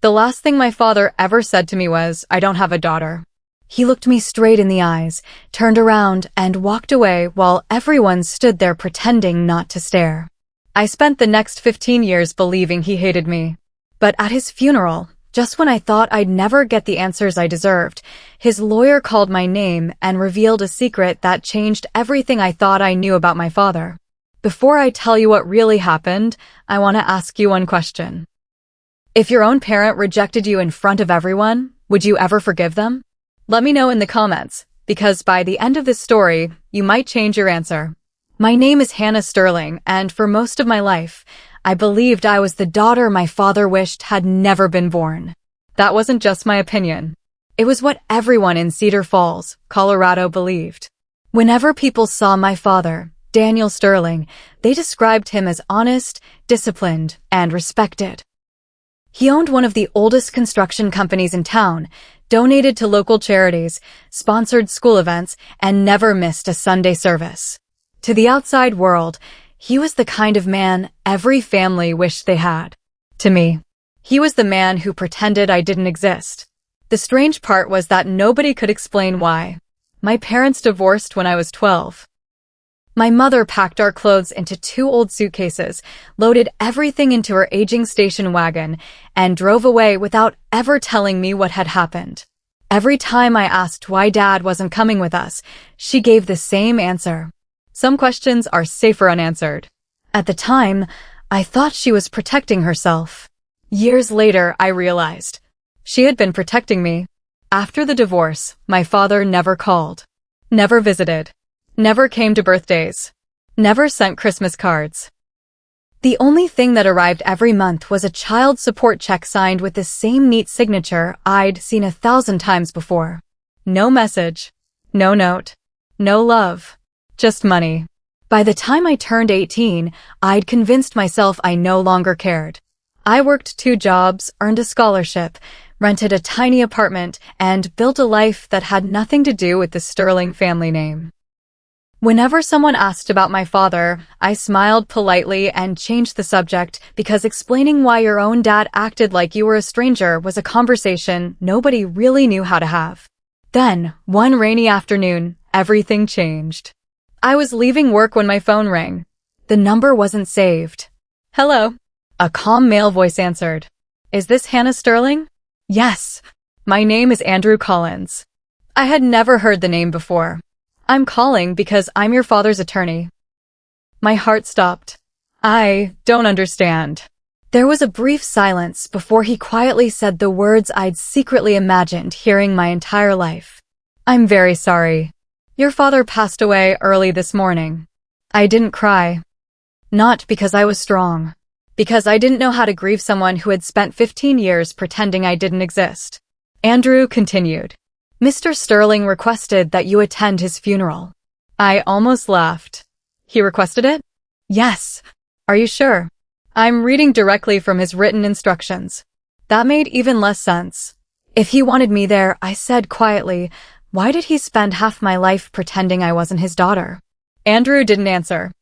The last thing my father ever said to me was, "I don't have a daughter." He looked me straight in the eyes, turned around, and walked away while everyone stood there pretending not to stare. I spent the next 15 years believing he hated me. But at his funeral, just when I thought I'd never get the answers I deserved, his lawyer called my name and revealed a secret that changed everything I thought I knew about my father. Before I tell you what really happened, I want to ask you one question. If your own parent rejected you in front of everyone, would you ever forgive them? Let me know in the comments, because by the end of this story, you might change your answer. My name is Hannah Sterling, and for most of my life, I believed I was the daughter my father wished had never been born. That wasn't just my opinion. It was what everyone in Cedar Falls, Colorado believed. Whenever people saw my father, Daniel Sterling, they described him as honest, disciplined, and respected. He owned one of the oldest construction companies in town, donated to local charities, sponsored school events, and never missed a Sunday service. To the outside world, he was the kind of man every family wished they had. To me, he was the man who pretended I didn't exist. The strange part was that nobody could explain why. My parents divorced when I was 12. My mother packed our clothes into 2 old suitcases, loaded everything into her aging station wagon, and drove away without ever telling me what had happened. Every time I asked why Dad wasn't coming with us, she gave the same answer. Some questions are safer unanswered. At the time, I thought she was protecting herself. Years later, I realized she had been protecting me. After the divorce, my father never called, never visited, never came to birthdays, never sent Christmas cards. The only thing that arrived every month was a child support check signed with the same neat signature I'd seen 1,000 times before. No message, no note, no love, just money. By the time I turned 18, I'd convinced myself I no longer cared. I worked 2 jobs, earned a scholarship, rented a tiny apartment, and built a life that had nothing to do with the Sterling family name. Whenever someone asked about my father, I smiled politely and changed the subject because explaining why your own dad acted like you were a stranger was a conversation nobody really knew how to have. Then, one rainy afternoon, everything changed. I was leaving work when my phone rang. The number wasn't saved. "Hello," a calm male voice answered. "Is this Hannah Sterling?" "Yes. My name is Andrew Collins." I had never heard the name before. "I'm calling because I'm your father's attorney." My heart stopped. "I don't understand." There was a brief silence before he quietly said the words I'd secretly imagined hearing my entire life. "I'm very sorry. Your father passed away early this morning." I didn't cry. Not because I was strong. Because I didn't know how to grieve someone who had spent 15 years pretending I didn't exist. Andrew continued. "Mr. Sterling requested that you attend his funeral." I almost laughed. "He requested it?" "Yes." "Are you sure?" "I'm reading directly from his written instructions." That made even less sense. If he wanted me there, I said quietly, why did he spend half my life pretending I wasn't his daughter? Andrew didn't answer.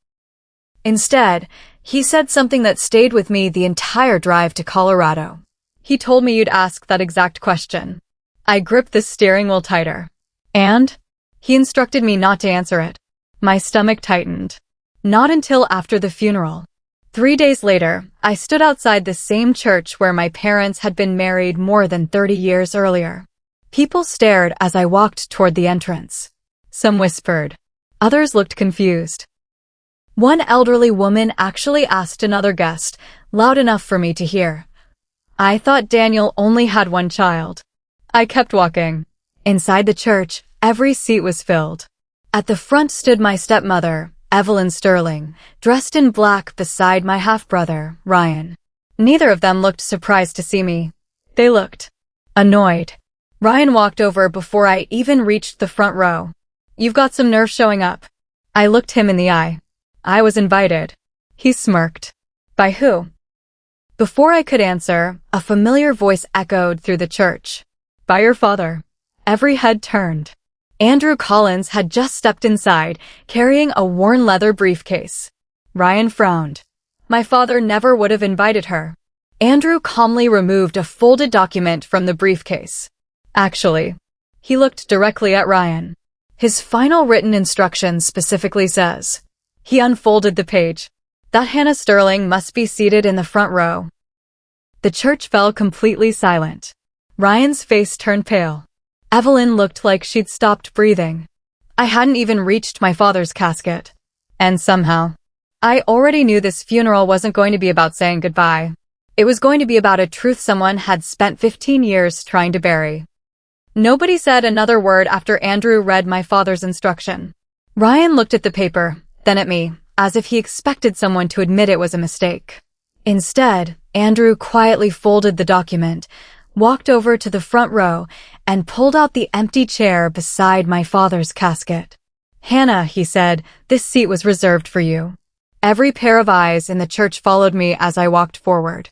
Instead, he said something that stayed with me the entire drive to Colorado. "He told me you'd ask that exact question." I gripped the steering wheel tighter. "And?" He instructed me not to answer it. My stomach tightened. Not until after the funeral. 3 days later, I stood outside the same church where my parents had been married more than 30 years earlier. People stared as I walked toward the entrance. Some whispered. Others looked confused. One elderly woman actually asked another guest, loud enough for me to hear, "I thought Daniel only had 1 child." I kept walking. Inside the church, every seat was filled. At the front stood my stepmother, Evelyn Sterling, dressed in black beside my half-brother, Ryan. Neither of them looked surprised to see me. They looked annoyed. Ryan walked over before I even reached the front row. "You've got some nerve showing up." I looked him in the eye. I was invited. He smirked. "By who?" Before I could answer, a familiar voice echoed through the church. "By your father." Every head turned. Andrew Collins had just stepped inside, carrying a worn leather briefcase. Ryan frowned. "My father never would have invited her." Andrew calmly removed a folded document from the briefcase. Actually, he looked directly at Ryan. His final written instruction specifically says. He unfolded the page. That Hannah Sterling must be seated in the front row. The church fell completely silent. Ryan's face turned pale. Evelyn looked like she'd stopped breathing. I hadn't even reached my father's casket. And somehow, I already knew this funeral wasn't going to be about saying goodbye. It was going to be about a truth someone had spent 15 years trying to bury. Nobody said another word after Andrew read my father's instruction. Ryan looked at the paper, then at me, as if he expected someone to admit it was a mistake. Instead, Andrew quietly folded the document, walked over to the front row, and pulled out the empty chair beside my father's casket. Hannah, he said, this seat was reserved for you. Every pair of eyes in the church followed me as I walked forward.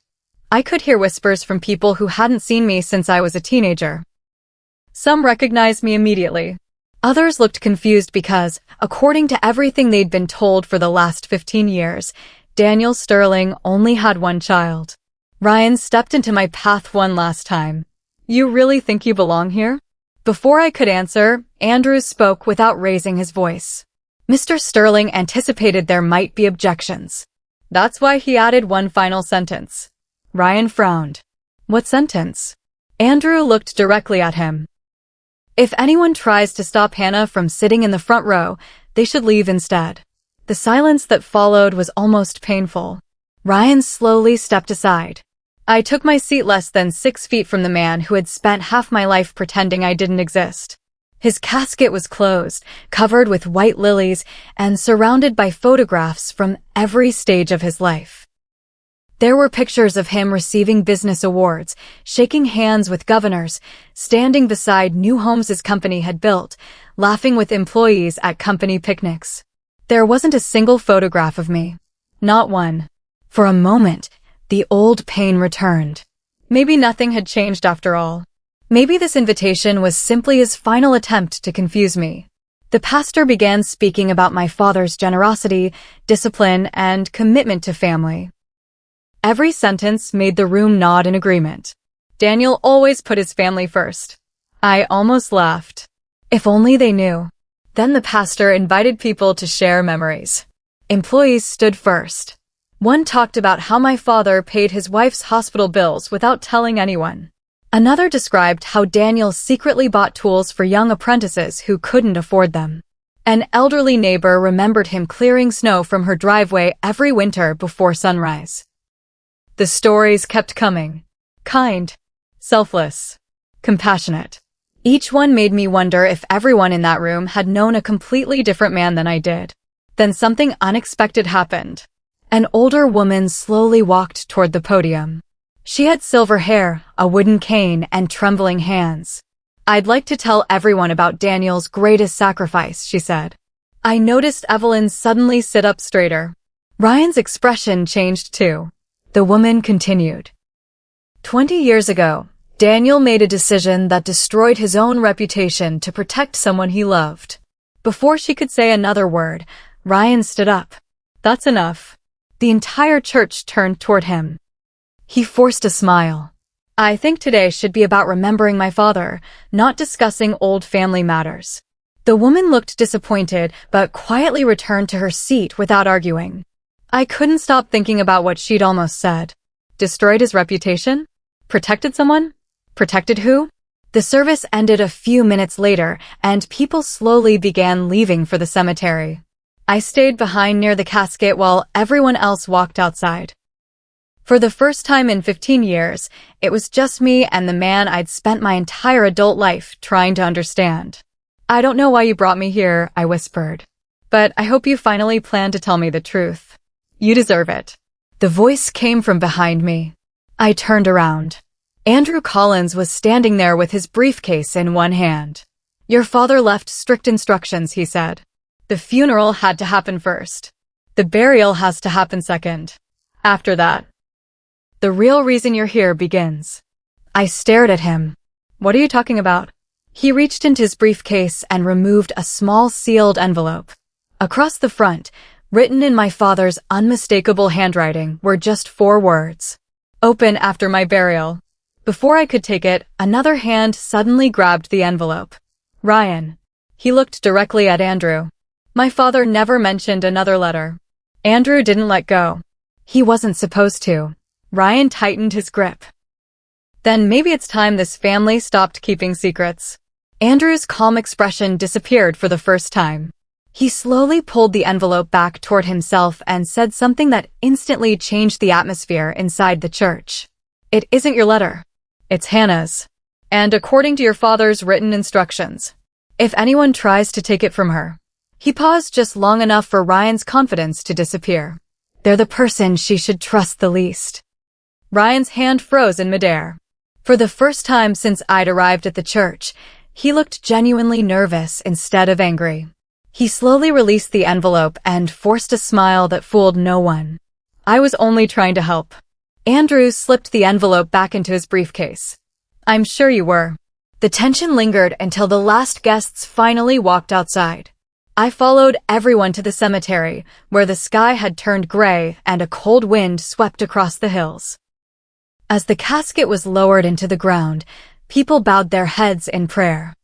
I could hear whispers from people who hadn't seen me since I was a teenager. Some recognized me immediately. Others looked confused because, according to everything they'd been told for the last 15 years, Daniel Sterling only had one child. Ryan stepped into my path one last time. You really think you belong here? Before I could answer, Andrew spoke without raising his voice. Mr. Sterling anticipated there might be objections. That's why he added one final sentence. Ryan frowned. What sentence? Andrew looked directly at him. If anyone tries to stop Hannah from sitting in the front row, they should leave instead. The silence that followed was almost painful. Ryan slowly stepped aside. I took my seat less than 6 feet from the man who had spent half my life pretending I didn't exist. His casket was closed, covered with white lilies, and surrounded by photographs from every stage of his life. There were pictures of him receiving business awards, shaking hands with governors, standing beside new homes his company had built, laughing with employees at company picnics. There wasn't a single photograph of me. Not one. For a moment, the old pain returned. Maybe nothing had changed after all. Maybe this invitation was simply his final attempt to confuse me. The pastor began speaking about my father's generosity, discipline, and commitment to family. Every sentence made the room nod in agreement. Daniel always put his family first. I almost laughed. If only they knew. Then the pastor invited people to share memories. Employees stood first. One talked about how my father paid his wife's hospital bills without telling anyone. Another described how Daniel secretly bought tools for young apprentices who couldn't afford them. An elderly neighbor remembered him clearing snow from her driveway every winter before sunrise. The stories kept coming. Kind, selfless, compassionate. Each one made me wonder if everyone in that room had known a completely different man than I did. Then something unexpected happened. An older woman slowly walked toward the podium. She had silver hair, a wooden cane, and trembling hands. I'd like to tell everyone about Daniel's greatest sacrifice, she said. I noticed Evelyn suddenly sit up straighter. Ryan's expression changed too. The woman continued. 20 years ago, Daniel made a decision that destroyed his own reputation to protect someone he loved. Before she could say another word, Ryan stood up. That's enough. The entire church turned toward him. He forced a smile. I think today should be about remembering my father, not discussing old family matters. The woman looked disappointed, but quietly returned to her seat without arguing. I couldn't stop thinking about what she'd almost said. Destroyed his reputation? Protected someone? Protected who? The service ended a few minutes later, and people slowly began leaving for the cemetery. I stayed behind near the casket while everyone else walked outside. For the first time in 15 years, it was just me and the man I'd spent my entire adult life trying to understand. I don't know why you brought me here, I whispered. But I hope you finally plan to tell me the truth. You deserve it. The voice came from behind me. I turned around. Andrew Collins was standing there with his briefcase in one hand. Your father left strict instructions, he said. The funeral had to happen first. The burial has to happen second. After that, the real reason you're here begins. I stared at him. What are you talking about? He reached into his briefcase and removed a small sealed envelope. Across the front, written in my father's unmistakable handwriting, were just 4 words. Open after my burial. Before I could take it, another hand suddenly grabbed the envelope. Ryan. He looked directly at Andrew. My father never mentioned another letter. Andrew didn't let go. He wasn't supposed to. Ryan tightened his grip. Then maybe it's time this family stopped keeping secrets. Andrew's calm expression disappeared for the first time. He slowly pulled the envelope back toward himself and said something that instantly changed the atmosphere inside the church. It isn't your letter. It's Hannah's. And according to your father's written instructions, if anyone tries to take it from her. He paused just long enough for Ryan's confidence to disappear. They're the person she should trust the least. Ryan's hand froze in midair. For the first time since I'd arrived at the church, he looked genuinely nervous instead of angry. He slowly released the envelope and forced a smile that fooled no one. I was only trying to help. Andrew slipped the envelope back into his briefcase. I'm sure you were. The tension lingered until the last guests finally walked outside. I followed everyone to the cemetery, where the sky had turned gray and a cold wind swept across the hills. As the casket was lowered into the ground, people bowed their heads in prayer.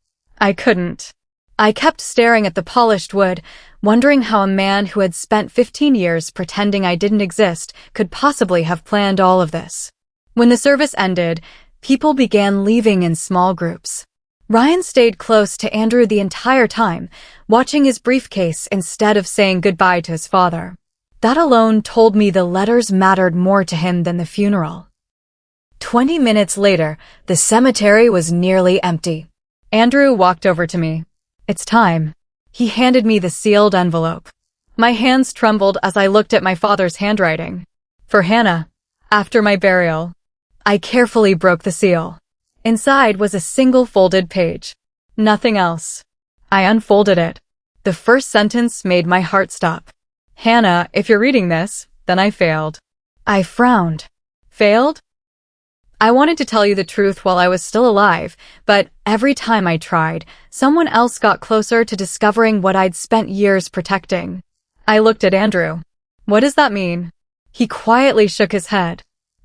I couldn't. I kept staring at the polished wood, wondering how a man who had spent 15 years pretending I didn't exist could possibly have planned all of this. When the service ended, people began leaving in small groups. Ryan stayed close to Andrew the entire time, watching his briefcase instead of saying goodbye to his father. That alone told me the letters mattered more to him than the funeral. 20 minutes later, the cemetery was nearly empty. Andrew walked over to me. It's time. He handed me the sealed envelope. My hands trembled as I looked at my father's handwriting. For Hannah, after my burial. I carefully broke the seal. Inside was a single folded page. Nothing else. I unfolded it. The first sentence made my heart stop. Hannah, if you're reading this, then I failed. I frowned. Failed? I wanted to tell you the truth while I was still alive, but every time I tried, someone else got closer to discovering what I'd spent years protecting. I looked at Andrew. What does that mean? He quietly shook his head.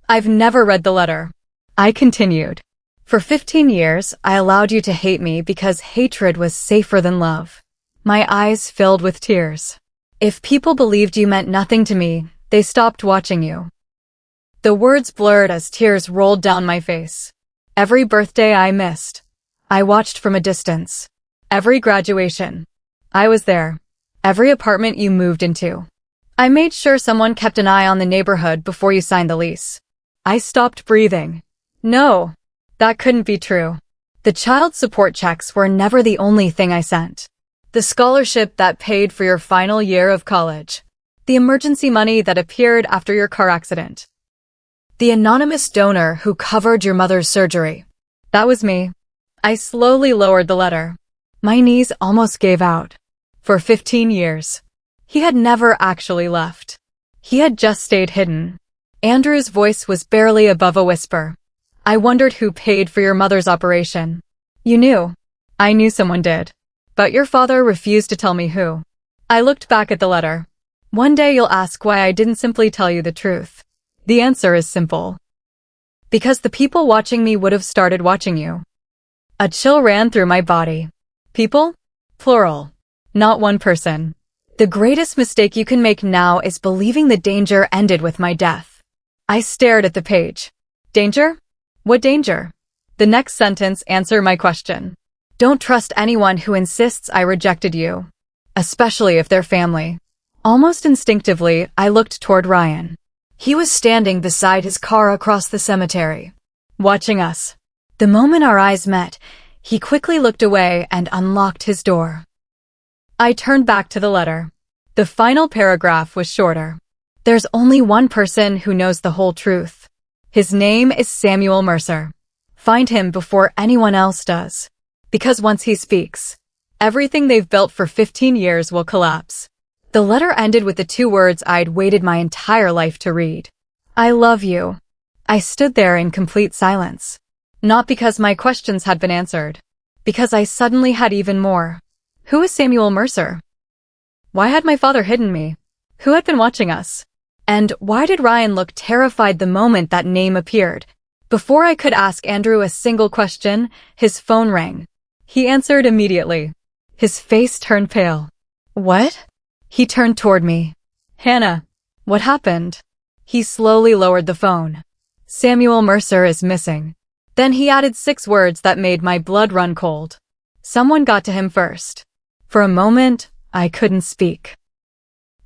I've never read the letter. I continued. For 15 years, I allowed you to hate me because hatred was safer than love. My eyes filled with tears. If people believed you meant nothing to me, they stopped watching you. The words blurred as tears rolled down my face. Every birthday I missed, I watched from a distance. Every graduation, I was there. Every apartment you moved into. I made sure someone kept an eye on the neighborhood before you signed the lease. I stopped breathing. No. That couldn't be true. The child support checks were never the only thing I sent. The scholarship that paid for your final year of college. The emergency money that appeared after your car accident. The anonymous donor who covered your mother's surgery. That was me. I slowly lowered the letter. My knees almost gave out. For 15 years. He had never actually left. He had just stayed hidden. Andrew's voice was barely above a whisper. I wondered who paid for your mother's operation. You knew. I knew someone did. But your father refused to tell me who. I looked back at the letter. One day you'll ask why I didn't simply tell you the truth. The answer is simple. Because the people watching me would have started watching you. A chill ran through my body. People? Plural. Not one person. The greatest mistake you can make now is believing the danger ended with my death. I stared at the page. Danger? What danger? The next sentence answered my question. Don't trust anyone who insists I rejected you. Especially if they're family. Almost instinctively, I looked toward Ryan. He was standing beside his car across the cemetery, watching us. The moment our eyes met, he quickly looked away and unlocked his door. I turned back to the letter. The final paragraph was shorter. There's only one person who knows the whole truth. His name is Samuel Mercer. Find him before anyone else does. Because once he speaks, everything they've built for 15 years will collapse. The letter ended with the two words I'd waited my entire life to read. I love you. I stood there in complete silence. Not because my questions had been answered. Because I suddenly had even more. Who is Samuel Mercer? Why had my father hidden me? Who had been watching us? And why did Ryan look terrified the moment that name appeared? Before I could ask Andrew a single question, his phone rang. He answered immediately. His face turned pale. What? He turned toward me. Hannah, what happened? He slowly lowered the phone. Samuel Mercer is missing. Then he added 6 words that made my blood run cold. Someone got to him first. For a moment, I couldn't speak.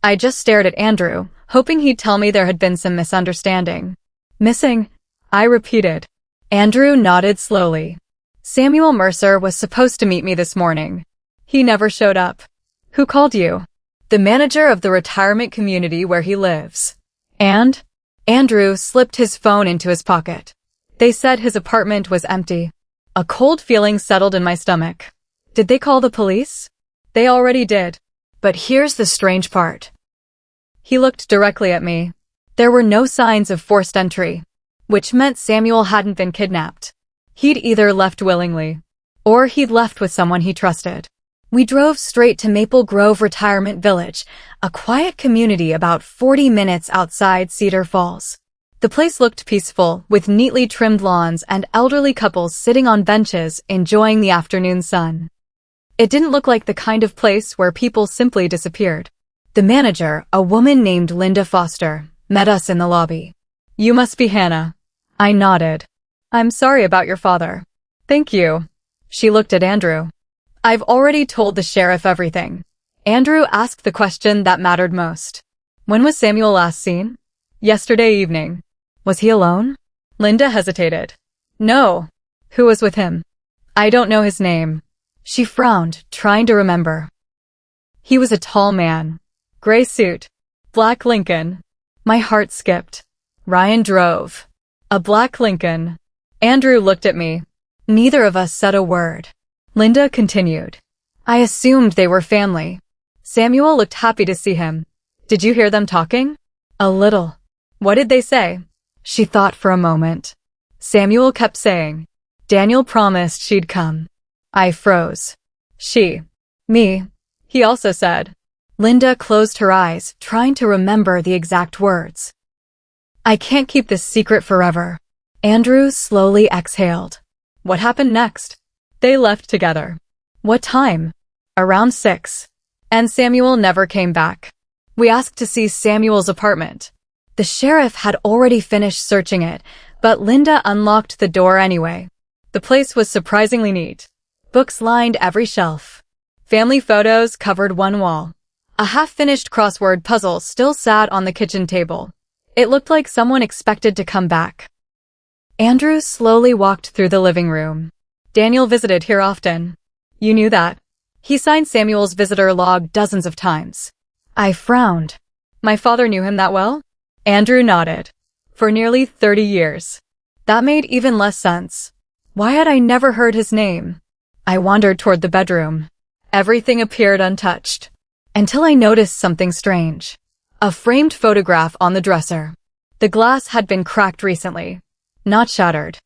I just stared at Andrew, hoping he'd tell me there had been some misunderstanding. Missing? I repeated. Andrew nodded slowly. Samuel Mercer was supposed to meet me this morning. He never showed up. Who called you? The manager of the retirement community where he lives. And? Andrew slipped his phone into his pocket. They said his apartment was empty. A cold feeling settled in my stomach. Did they call the police? They already did. But here's the strange part. He looked directly at me. There were no signs of forced entry, which meant Samuel hadn't been kidnapped. He'd either left willingly, or he'd left with someone he trusted. We drove straight to Maple Grove Retirement Village, a quiet community about 40 minutes outside Cedar Falls. The place looked peaceful, with neatly trimmed lawns and elderly couples sitting on benches enjoying the afternoon sun. It didn't look like the kind of place where people simply disappeared. The manager, a woman named Linda Foster, met us in the lobby. You must be Hannah. I nodded. I'm sorry about your father. Thank you. She looked at Andrew. I've already told the sheriff everything. Andrew asked the question that mattered most. When was Samuel last seen? Yesterday evening. Was he alone? Linda hesitated. No. Who was with him? I don't know his name. She frowned, trying to remember. He was a tall man. Gray suit. Black Lincoln. My heart skipped. Ryan drove. A black Lincoln. Andrew looked at me. Neither of us said a word. Linda continued. I assumed they were family. Samuel looked happy to see him. Did you hear them talking? A little. What did they say? She thought for a moment. Samuel kept saying, Daniel promised she'd come. I froze. She. Me. He also said. Linda closed her eyes, trying to remember the exact words. I can't keep this secret forever. Andrew slowly exhaled. What happened next? They left together. What time? Around 6. And Samuel never came back. We asked to see Samuel's apartment. The sheriff had already finished searching it, but Linda unlocked the door anyway. The place was surprisingly neat. Books lined every shelf. Family photos covered one wall. A half-finished crossword puzzle still sat on the kitchen table. It looked like someone expected to come back. Andrew slowly walked through the living room. Daniel visited here often. You knew that. He signed Samuel's visitor log dozens of times. I frowned. My father knew him that well? Andrew nodded. For nearly 30 years. That made even less sense. Why had I never heard his name? I wandered toward the bedroom. Everything appeared untouched. Until I noticed something strange. A framed photograph on the dresser. The glass had been cracked recently. Not shattered.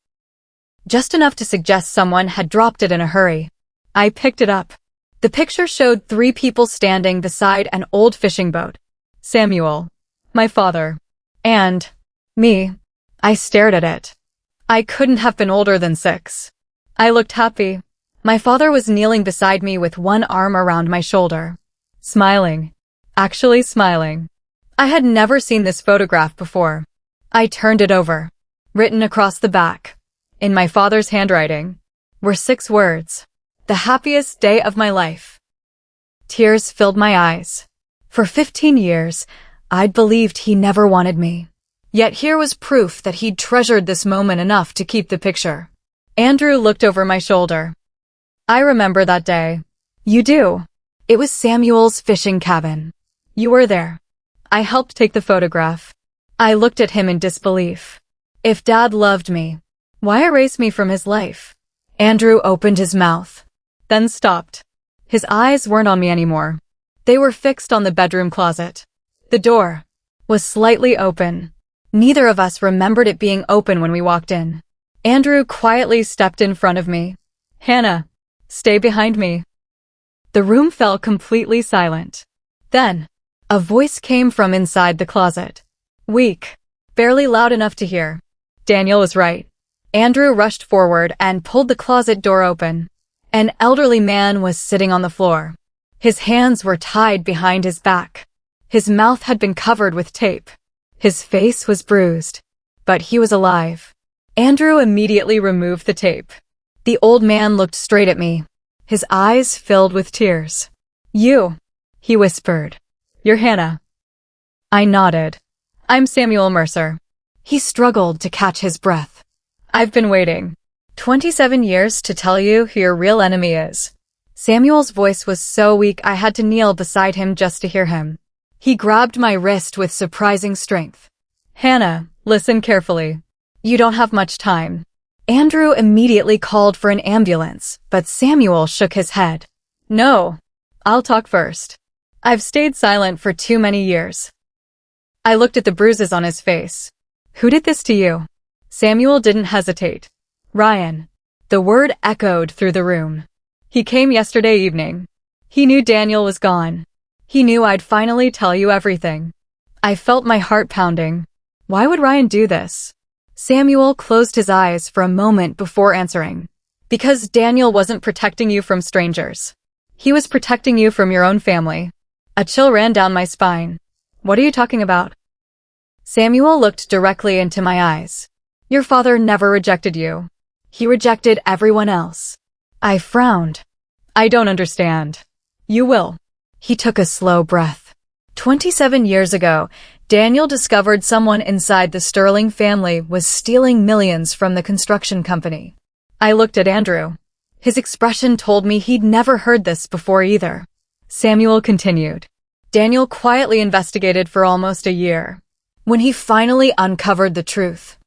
Just enough to suggest someone had dropped it in a hurry. I picked it up. The picture showed 3 people standing beside an old fishing boat. Samuel, my father, and me. I stared at it. I couldn't have been older than 6. I looked happy. My father was kneeling beside me with one arm around my shoulder. Smiling. Actually smiling. I had never seen this photograph before. I turned it over. Written across the back, in my father's handwriting, were 6 words. The happiest day of my life. Tears filled my eyes. For 15 years, I'd believed he never wanted me. Yet here was proof that he'd treasured this moment enough to keep the picture. Andrew looked over my shoulder. I remember that day. You do. It was Samuel's fishing cabin. You were there. I helped take the photograph. I looked at him in disbelief. If Dad loved me, why erase me from his life? Andrew opened his mouth, then stopped. His eyes weren't on me anymore. They were fixed on the bedroom closet. The door was slightly open. Neither of us remembered it being open when we walked in. Andrew quietly stepped in front of me. Hannah, stay behind me. The room fell completely silent. Then, a voice came from inside the closet. Weak. Barely loud enough to hear. Daniel was right. Andrew rushed forward and pulled the closet door open. An elderly man was sitting on the floor. His hands were tied behind his back. His mouth had been covered with tape. His face was bruised. But he was alive. Andrew immediately removed the tape. The old man looked straight at me. His eyes filled with tears. "You," he whispered. "You're Hannah." I nodded. "I'm Samuel Mercer." He struggled to catch his breath. "I've been waiting 27 years to tell you who your real enemy is." Samuel's voice was so weak I had to kneel beside him just to hear him. He grabbed my wrist with surprising strength. "Hannah, listen carefully. You don't have much time." Andrew immediately called for an ambulance, but Samuel shook his head. "No, I'll talk first. I've stayed silent for too many years." I looked at the bruises on his face. "Who did this to you?" Samuel didn't hesitate. "Ryan." The word echoed through the room. "He came yesterday evening. He knew Daniel was gone. He knew I'd finally tell you everything." I felt my heart pounding. Why would Ryan do this? Samuel closed his eyes for a moment before answering. "Because Daniel wasn't protecting you from strangers. He was protecting you from your own family." A chill ran down my spine. "What are you talking about?" Samuel looked directly into my eyes. "Your father never rejected you. He rejected everyone else." I frowned. "I don't understand." "You will." He took a slow breath. 27 years ago, Daniel discovered someone inside the Sterling family was stealing millions from the construction company. I looked at Andrew. His expression told me he'd never heard this before either. Samuel continued. "Daniel quietly investigated for almost a year. When he finally uncovered the truth,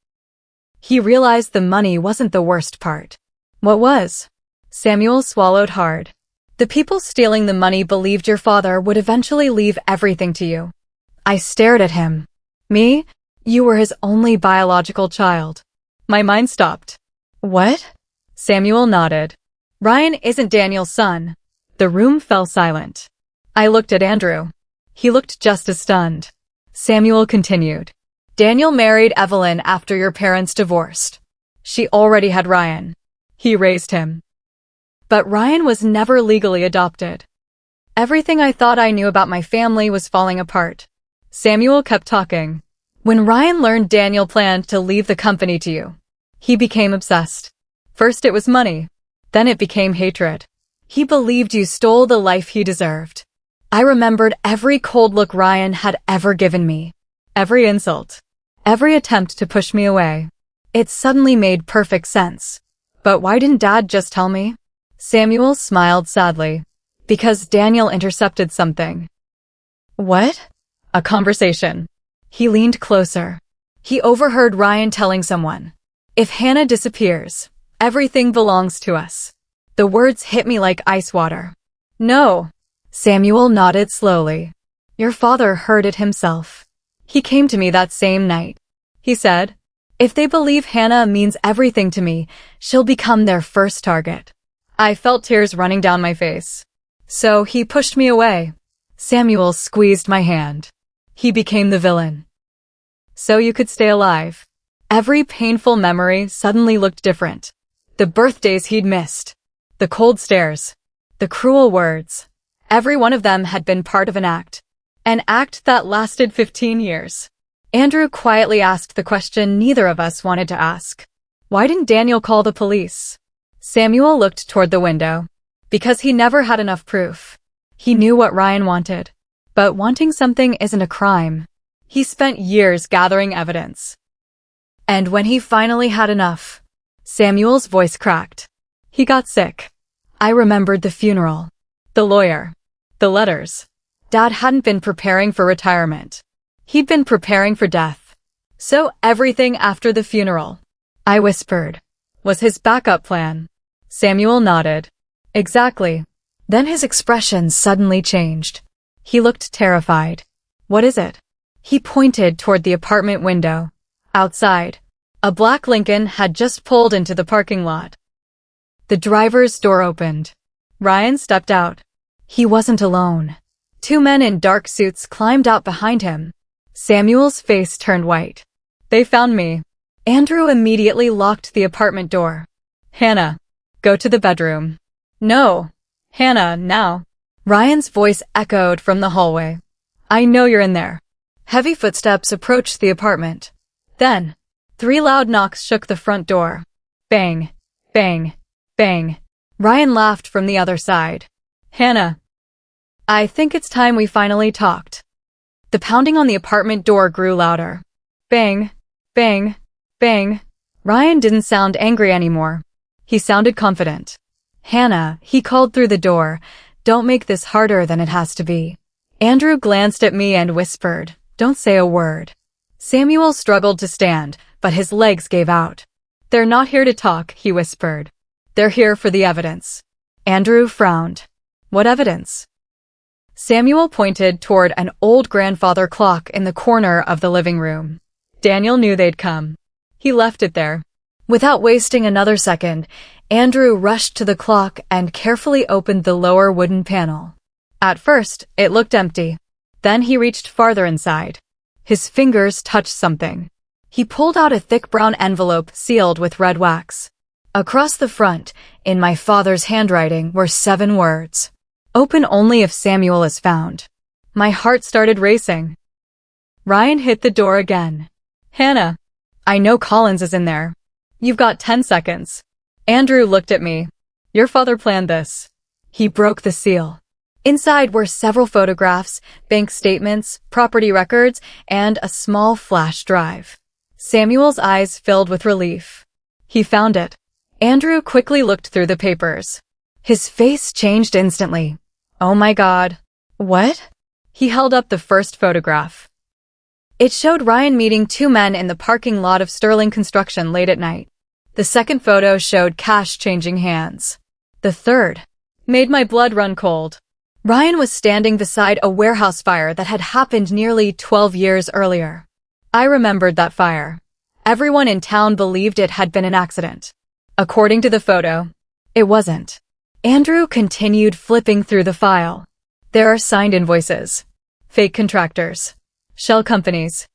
he realized the money wasn't the worst part." "What was?" Samuel swallowed hard. "The people stealing the money believed your father would eventually leave everything to you." I stared at him. "Me? You were his only biological child." My mind stopped. "What?" Samuel nodded. "Ryan isn't Daniel's son." The room fell silent. I looked at Andrew. He looked just as stunned. Samuel continued. "Daniel married Evelyn after your parents divorced. She already had Ryan. He raised him. But Ryan was never legally adopted. Everything I thought I knew about my family was falling apart." Samuel kept talking. "When Ryan learned Daniel planned to leave the company to you, he became obsessed. First it was money. Then it became hatred. He believed you stole the life he deserved." I remembered every cold look Ryan had ever given me. Every insult. Every attempt to push me away. It suddenly made perfect sense. But why didn't Dad just tell me? Samuel smiled sadly. "Because Daniel intercepted something." "What?" "A conversation." He leaned closer. He overheard Ryan telling someone, "If Hannah disappears, everything belongs to us." The words hit me like ice water. "No." Samuel nodded slowly. "Your father heard it himself. He came to me that same night. He said, if they believe Hannah means everything to me, she'll become their first target." I felt tears running down my face. "So he pushed me away." Samuel squeezed my hand. "He became the villain. So you could stay alive." Every painful memory suddenly looked different. The birthdays he'd missed. The cold stares. The cruel words. Every one of them had been part of an act. An act that lasted 15 years. Andrew quietly asked the question neither of us wanted to ask. Why didn't Daniel call the police? Samuel looked toward the window. Because he never had enough proof. He knew what Ryan wanted. But wanting something isn't a crime. He spent years gathering evidence. And when he finally had enough, Samuel's voice cracked. He got sick. I remembered the funeral. The lawyer. The letters. Dad hadn't been preparing for retirement. He'd been preparing for death. So everything after the funeral, I whispered, was his backup plan. Samuel nodded. Exactly. Then his expression suddenly changed. He looked terrified. What is it? He pointed toward the apartment window. Outside, a black Lincoln had just pulled into the parking lot. The driver's door opened. Ryan stepped out. He wasn't alone. Two men in dark suits climbed out behind him. Samuel's face turned white. They found me. Andrew immediately locked the apartment door. Hannah, go to the bedroom. No. Hannah, now. Ryan's voice echoed from the hallway. I know you're in there. Heavy footsteps approached the apartment. Then, 3 loud knocks shook the front door. Bang, bang, bang. Ryan laughed from the other side. Hannah, I think it's time we finally talked. The pounding on the apartment door grew louder. Bang, bang, bang. Ryan didn't sound angry anymore. He sounded confident. Hannah, he called through the door, don't make this harder than it has to be. Andrew glanced at me and whispered, don't say a word. Samuel struggled to stand, but his legs gave out. They're not here to talk, he whispered. They're here for the evidence. Andrew frowned. What evidence? Samuel pointed toward an old grandfather clock in the corner of the living room. Daniel knew they'd come. He left it there. Without wasting another second, Andrew rushed to the clock and carefully opened the lower wooden panel. At first, it looked empty. Then he reached farther inside. His fingers touched something. He pulled out a thick brown envelope sealed with red wax. Across the front, in my father's handwriting, were 7 words. Open only if Samuel is found. My heart started racing. Ryan hit the door again. Hannah, I know Collins is in there. You've got 10 seconds. Andrew looked at me. Your father planned this. He broke the seal. Inside were several photographs, bank statements, property records, and a small flash drive. Samuel's eyes filled with relief. He found it. Andrew quickly looked through the papers. His face changed instantly. Oh my God. What? He held up the first photograph. It showed Ryan meeting 2 men in the parking lot of Sterling Construction late at night. The second photo showed cash changing hands. The third made my blood run cold. Ryan was standing beside a warehouse fire that had happened nearly 12 years earlier. I remembered that fire. Everyone in town believed it had been an accident. According to the photo, it wasn't. Andrew continued flipping through the file. There are signed invoices, fake contractors, shell companies.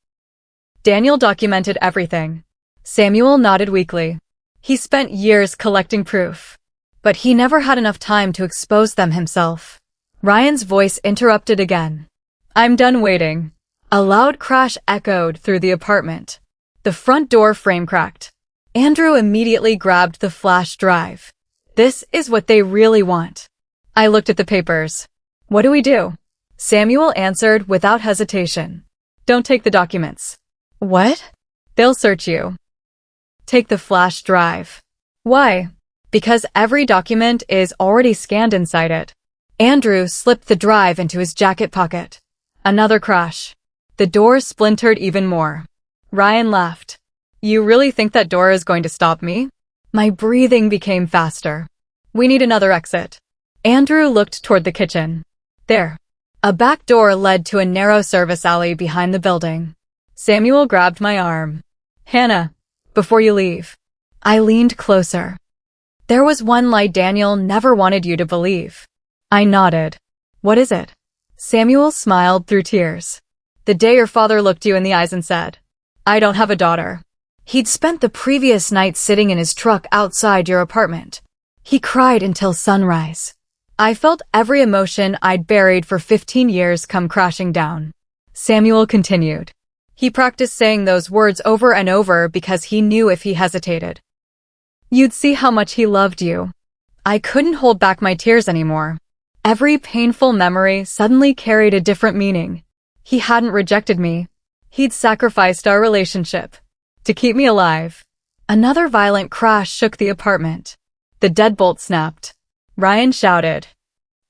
Daniel documented everything. Samuel nodded weakly. He spent years collecting proof, but he never had enough time to expose them himself. Ryan's voice interrupted again. I'm done waiting. A loud crash echoed through the apartment. The front door frame cracked. Andrew immediately grabbed the flash drive. This is what they really want. I looked at the papers. What do we do? Samuel answered without hesitation. Don't take the documents. What? They'll search you. Take the flash drive. Why? Because every document is already scanned inside it. Andrew slipped the drive into his jacket pocket. Another crash. The door splintered even more. Ryan laughed. You really think that door is going to stop me? My breathing became faster. We need another exit. Andrew looked toward the kitchen. There. A back door led to a narrow service alley behind the building. Samuel grabbed my arm. Hannah, before you leave. I leaned closer. There was one lie Daniel never wanted you to believe. I nodded. What is it? Samuel smiled through tears. The day your father looked you in the eyes and said, I don't have a daughter. He'd spent the previous night sitting in his truck outside your apartment. He cried until sunrise. I felt every emotion I'd buried for 15 years come crashing down. Samuel continued. He practiced saying those words over and over because he knew if he hesitated, you'd see how much he loved you. I couldn't hold back my tears anymore. Every painful memory suddenly carried a different meaning. He hadn't rejected me. He'd sacrificed our relationship to keep me alive. Another violent crash shook the apartment. The deadbolt snapped. Ryan shouted,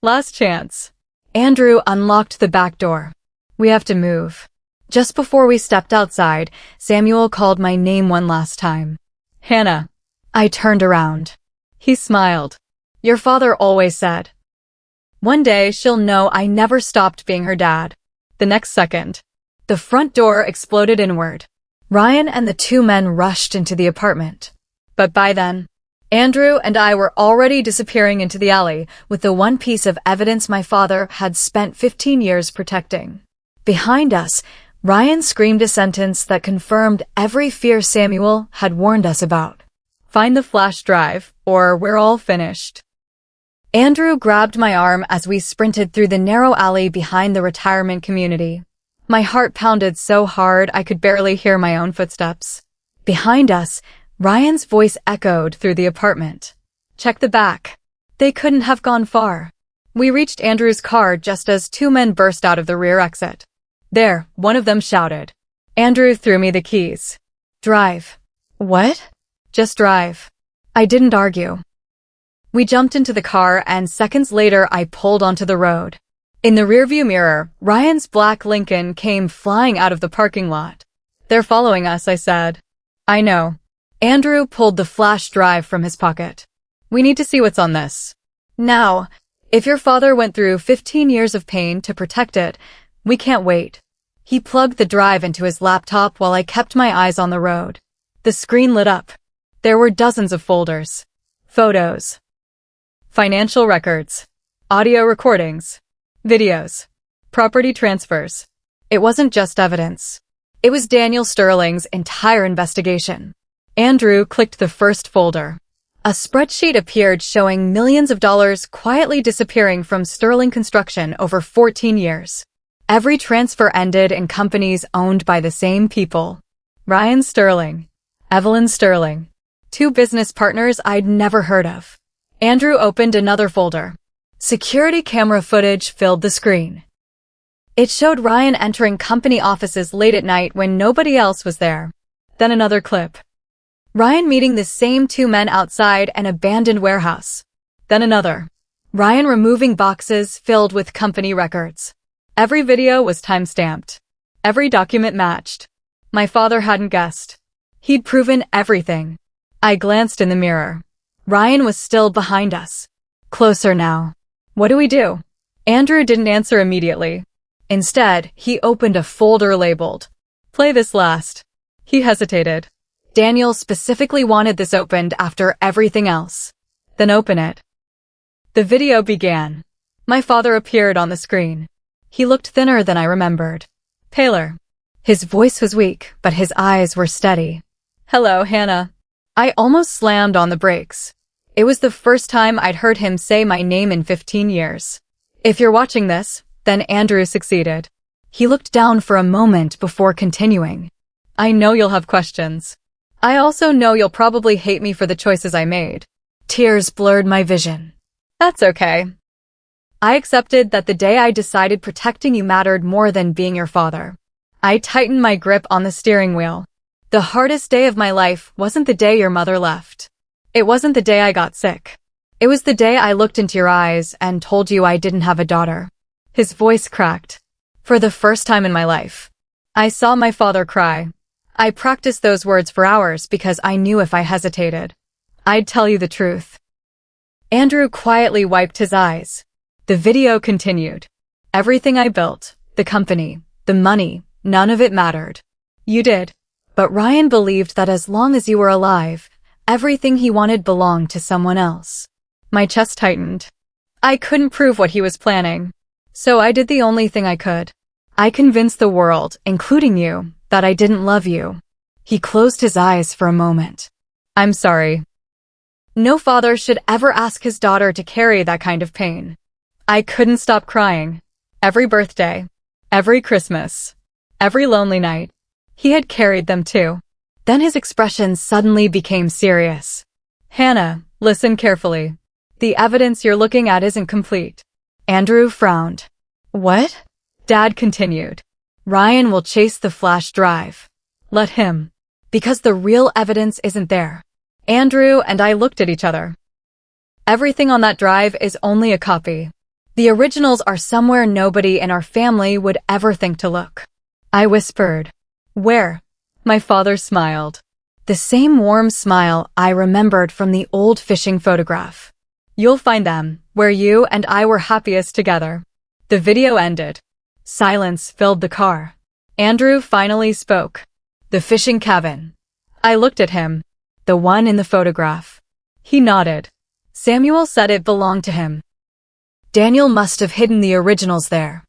last chance. Andrew unlocked the back door. We have to move. Just before we stepped outside, Samuel called my name one last time. Hannah. I turned around. He smiled. Your father always said, one day she'll know I never stopped being her dad. The next second, the front door exploded inward. Ryan and the 2 men rushed into the apartment. But by then, Andrew and I were already disappearing into the alley with the one piece of evidence my father had spent 15 years protecting. Behind us, Ryan screamed a sentence that confirmed every fear Samuel had warned us about. Find the flash drive, or we're all finished. Andrew grabbed my arm as we sprinted through the narrow alley behind the retirement community. My heart pounded so hard I could barely hear my own footsteps. Behind us, Ryan's voice echoed through the apartment. Check the back. They couldn't have gone far. We reached Andrew's car just as two men burst out of the rear exit. There, one of them shouted. Andrew threw me the keys. Drive. What? Just drive. I didn't argue. We jumped into the car and seconds later I pulled onto the road. In the rearview mirror, Ryan's black Lincoln came flying out of the parking lot. They're following us, I said. I know. Andrew pulled the flash drive from his pocket. We need to see what's on this. Now, if your father went through 15 years of pain to protect it, we can't wait. He plugged the drive into his laptop while I kept my eyes on the road. The screen lit up. There were dozens of folders. Photos. Financial records. Audio recordings. Videos. Property transfers. It wasn't just evidence. It was Daniel Sterling's entire investigation. Andrew clicked the first folder. A spreadsheet appeared showing millions of dollars quietly disappearing from Sterling Construction over 14 years. Every transfer ended in companies owned by the same people. Ryan Sterling. Evelyn Sterling. Two business partners I'd never heard of. Andrew opened another folder. Security camera footage filled the screen. It showed Ryan entering company offices late at night when nobody else was there. Then another clip. Ryan meeting the same two men outside an abandoned warehouse. Then another. Ryan removing boxes filled with company records. Every video was time-stamped. Every document matched. My father hadn't guessed. He'd proven everything. I glanced in the mirror. Ryan was still behind us. Closer now. What do we do? Andrew didn't answer immediately. Instead, he opened a folder labeled, Play this last. He hesitated. Daniel specifically wanted this opened after everything else. Then open it. The video began. My father appeared on the screen. He looked thinner than I remembered. Paler. His voice was weak, but his eyes were steady. Hello, Hannah. I almost slammed on the brakes. It was the first time I'd heard him say my name in 15 years. If you're watching this, then Andrew succeeded. He looked down for a moment before continuing. I know you'll have questions. I also know you'll probably hate me for the choices I made. Tears blurred my vision. That's okay. I accepted that the day I decided protecting you mattered more than being your father. I tightened my grip on the steering wheel. The hardest day of my life wasn't the day your mother left. It wasn't the day I got sick. It was the day I looked into your eyes and told you I didn't have a daughter. His voice cracked. For the first time in my life, I saw my father cry. I practiced those words for hours because I knew if I hesitated, I'd tell you the truth. Andrew quietly wiped his eyes. The video continued. Everything I built, the company, the money, none of it mattered. You did. But Ryan believed that as long as you were alive, everything he wanted belonged to someone else. My chest tightened. I couldn't prove what he was planning. So I did the only thing I could. I convinced the world, including you, that I didn't love you. He closed his eyes for a moment. I'm sorry. No father should ever ask his daughter to carry that kind of pain. I couldn't stop crying. Every birthday, every Christmas, every lonely night. He had carried them too. Then his expression suddenly became serious. Hannah, listen carefully. The evidence you're looking at isn't complete. Andrew frowned. What? Dad continued. Ryan will chase the flash drive. Let him. Because the real evidence isn't there. Andrew and I looked at each other. Everything on that drive is only a copy. The originals are somewhere nobody in our family would ever think to look. I whispered. Where? My father smiled. The same warm smile I remembered from the old fishing photograph. You'll find them, where you and I were happiest together. The video ended. Silence filled the car. Andrew finally spoke. The fishing cabin. I looked at him. The one in the photograph. He nodded. Samuel said it belonged to him. Daniel must have hidden the originals there.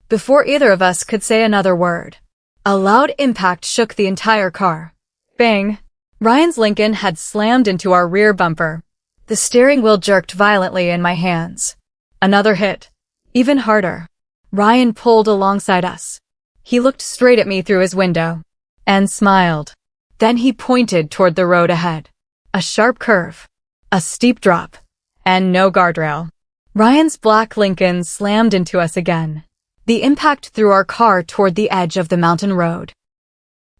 Before either of us could say another word, A loud impact shook the entire car. Bang! Ryan's Lincoln had slammed into our rear bumper. The steering wheel jerked violently in my hands. Another hit. Even harder. Ryan pulled alongside us. He looked straight at me through his window and smiled. Then he pointed toward the road ahead. A sharp curve, a steep drop, and no guardrail. Ryan's black Lincoln slammed into us again. The impact threw our car toward the edge of the mountain road.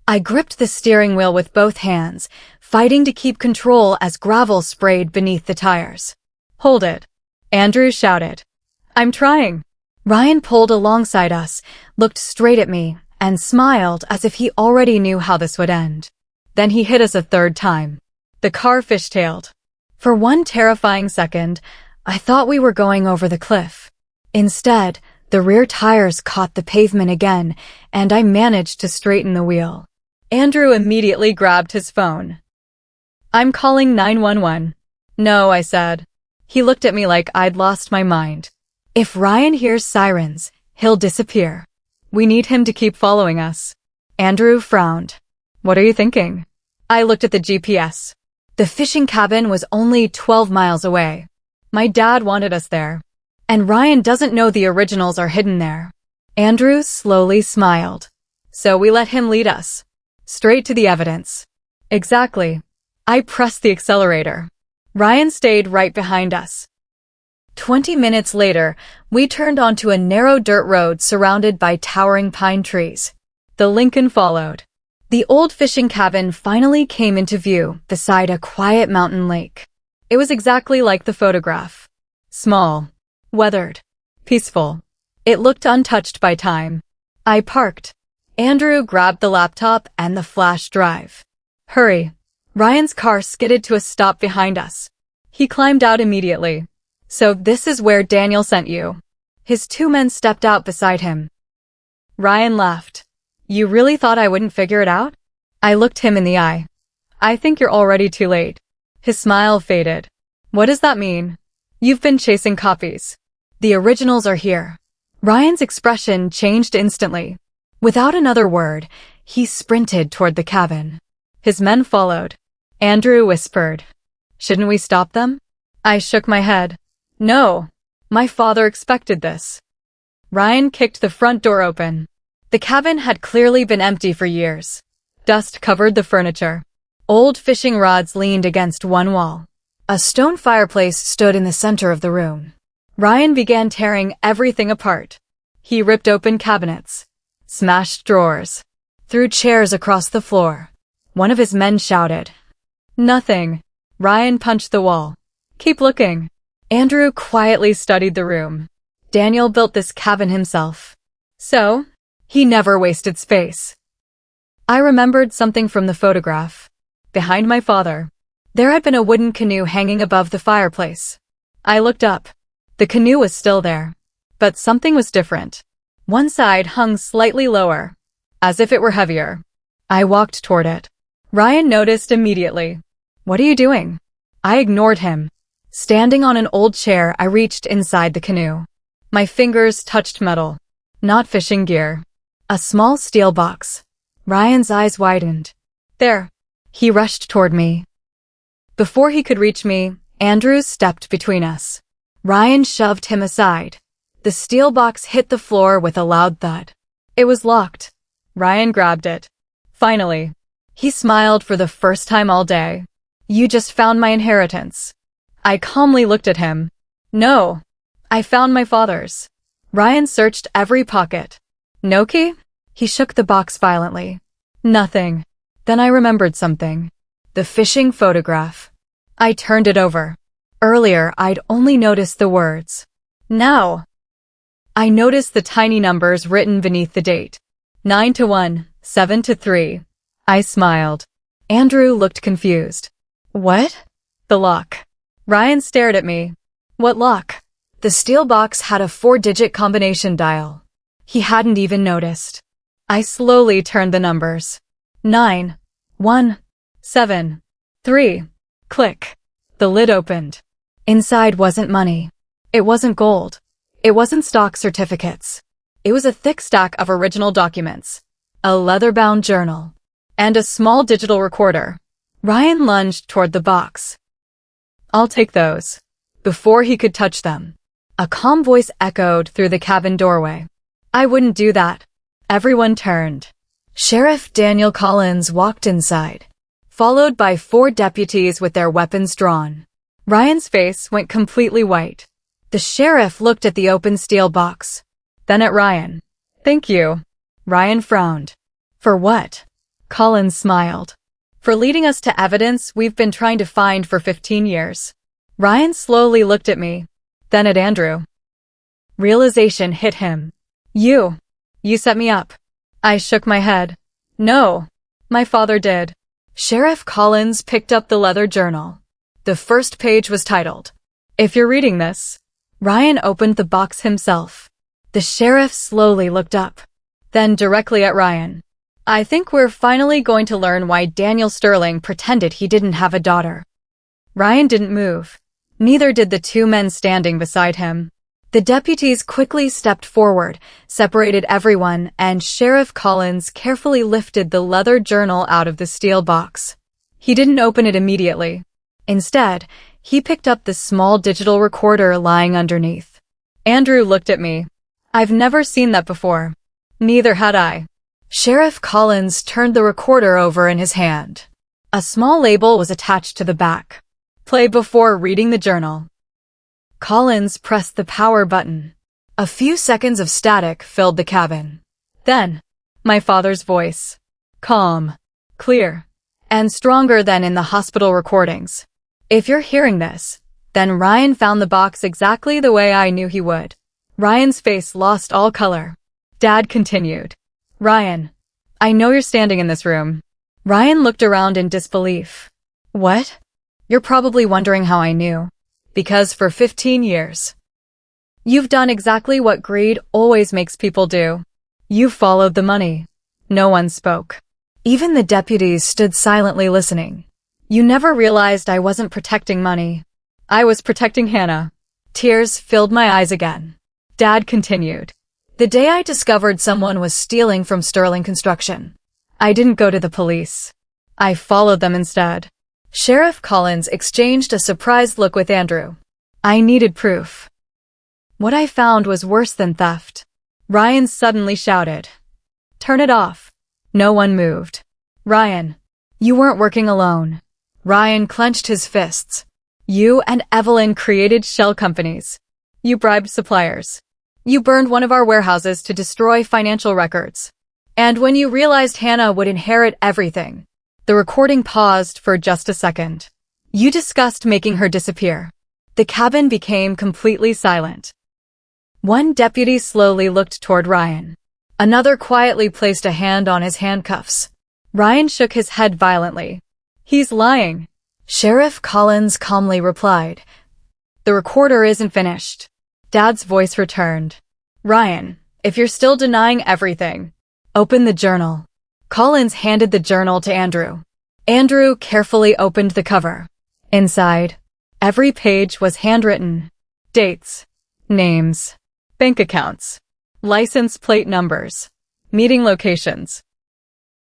I gripped the steering wheel with both hands, fighting to keep control as gravel sprayed beneath the tires. "Hold it," Andrew shouted. "I'm trying." Ryan pulled alongside us, looked straight at me, and smiled as if he already knew how this would end. Then he hit us a third time. The car fishtailed. For one terrifying second, I thought we were going over the cliff. Instead, the rear tires caught the pavement again, and I managed to straighten the wheel. Andrew immediately grabbed his phone. "I'm calling 911. "No," I said. He looked at me like I'd lost my mind. "If Ryan hears sirens, he'll disappear. We need him to keep following us." Andrew frowned. "What are you thinking?" I looked at the GPS. The fishing cabin was only 12 miles away. My dad wanted us there. And Ryan doesn't know the originals are hidden there. Andrew slowly smiled. So we let him lead us. Straight to the evidence. Exactly. I pressed the accelerator. Ryan stayed right behind us. 20 minutes later, we turned onto a narrow dirt road surrounded by towering pine trees. The Lincoln followed. The old fishing cabin finally came into view beside a quiet mountain lake. It was exactly like the photograph. Small, weathered, peaceful. It looked untouched by time. I parked. Andrew grabbed the laptop and the flash drive. "Hurry." Ryan's car skidded to a stop behind us. He climbed out immediately. "So this is where Daniel sent you." His two men stepped out beside him. Ryan laughed. "You really thought I wouldn't figure it out?" I looked him in the eye. "I think you're already too late." His smile faded. "What does that mean?" "You've been chasing copies. The originals are here." Ryan's expression changed instantly. Without another word, he sprinted toward the cabin. His men followed. Andrew whispered, "Shouldn't we stop them?" I shook my head. "No. My father expected this." Ryan kicked the front door open. The cabin had clearly been empty for years. Dust covered the furniture. Old fishing rods leaned against one wall. A stone fireplace stood in the center of the room. Ryan began tearing everything apart. He ripped open cabinets, smashed drawers, threw chairs across the floor. One of his men shouted, "Nothing." Ryan punched the wall. "Keep looking." Andrew quietly studied the room. Daniel built this cabin himself. So, he never wasted space. I remembered something from the photograph. Behind my father, there had been a wooden canoe hanging above the fireplace. I looked up. The canoe was still there. But something was different. One side hung slightly lower, as if it were heavier. I walked toward it. Ryan noticed immediately. "What are you doing?" I ignored him. Standing on an old chair, I reached inside the canoe. My fingers touched metal, not fishing gear. A small steel box. Ryan's eyes widened. "There." He rushed toward me. Before he could reach me, Andrew stepped between us. Ryan shoved him aside. The steel box hit the floor with a loud thud. It was locked. Ryan grabbed it. Finally. He smiled for the first time all day. "You just found my inheritance." I calmly looked at him. "No. I found my father's." Ryan searched every pocket. "No key?" He shook the box violently. "Nothing." Then I remembered something. The fishing photograph. I turned it over. Earlier, I'd only noticed the words. Now, I noticed the tiny numbers written beneath the date. 9-1, 7-3. I smiled. Andrew looked confused. "What?" "The lock." Ryan stared at me. "What lock?" The steel box had a 4-digit combination dial. He hadn't even noticed. I slowly turned the numbers. 9, 1, 7, 3. Click. The lid opened. Inside wasn't money. It wasn't gold. It wasn't stock certificates. It was a thick stack of original documents. a leather-bound journal, and a small digital recorder. Ryan lunged toward the box. "I'll take those." Before he could touch them, a calm voice echoed through the cabin doorway. "I wouldn't do that." Everyone turned. Sheriff Daniel Collins walked inside, followed by 4 deputies with their weapons drawn. Ryan's face went completely white. The sheriff looked at the open steel box, then at Ryan. "Thank you." Ryan frowned. "For what?" Collins smiled. "For leading us to evidence we've been trying to find for 15 years. Ryan slowly looked at me, then at Andrew. Realization hit him. You set me up." I shook my head. "No, my father did." Sheriff Collins picked up the leather journal. The first page was titled, "If you're reading this." Ryan opened the box himself. The sheriff slowly looked up, then directly at Ryan. "I think we're finally going to learn why Daniel Sterling pretended he didn't have a daughter." Ryan didn't move. Neither did the 2 men standing beside him. The deputies quickly stepped forward, separated everyone, and Sheriff Collins carefully lifted the leather journal out of the steel box. He didn't open it immediately. Instead, he picked up the small digital recorder lying underneath. Andrew looked at me. "I've never seen that before." Neither had I. Sheriff Collins turned the recorder over in his hand. A small label was attached to the back. "Play before reading the journal." Collins pressed the power button. A few seconds of static filled the cabin. Then, my father's voice. Calm, clear, and stronger than in the hospital recordings. "If you're hearing this, then Ryan found the box exactly the way I knew he would." Ryan's face lost all color. Dad continued. "Ryan, I know you're standing in this room." Ryan looked around in disbelief. "What?" "You're probably wondering how I knew. Because for 15 years, you've done exactly what greed always makes people do. You followed the money." No one spoke. Even the deputies stood silently listening. "You never realized I wasn't protecting money. I was protecting Hannah." Tears filled my eyes again. Dad continued. "The day I discovered someone was stealing from Sterling Construction, I didn't go to the police. I followed them instead." Sheriff Collins exchanged a surprised look with Andrew. "I needed proof." "What I found was worse than theft." Ryan suddenly shouted. "Turn it off." No one moved. "Ryan, you weren't working alone." Ryan clenched his fists. "You and Evelyn created shell companies. You bribed suppliers. You burned one of our warehouses to destroy financial records. And when you realized Hannah would inherit everything," the recording paused for just a second, "you discussed making her disappear." The cabin became completely silent. One deputy slowly looked toward Ryan. Another quietly placed a hand on his handcuffs. Ryan shook his head violently. "He's lying." Sheriff Collins calmly replied. "The recorder isn't finished." Dad's voice returned. "Ryan, if you're still denying everything, open the journal." Collins handed the journal to Andrew. Andrew carefully opened the cover. Inside, every page was handwritten. Dates, names, bank accounts, license plate numbers, meeting locations.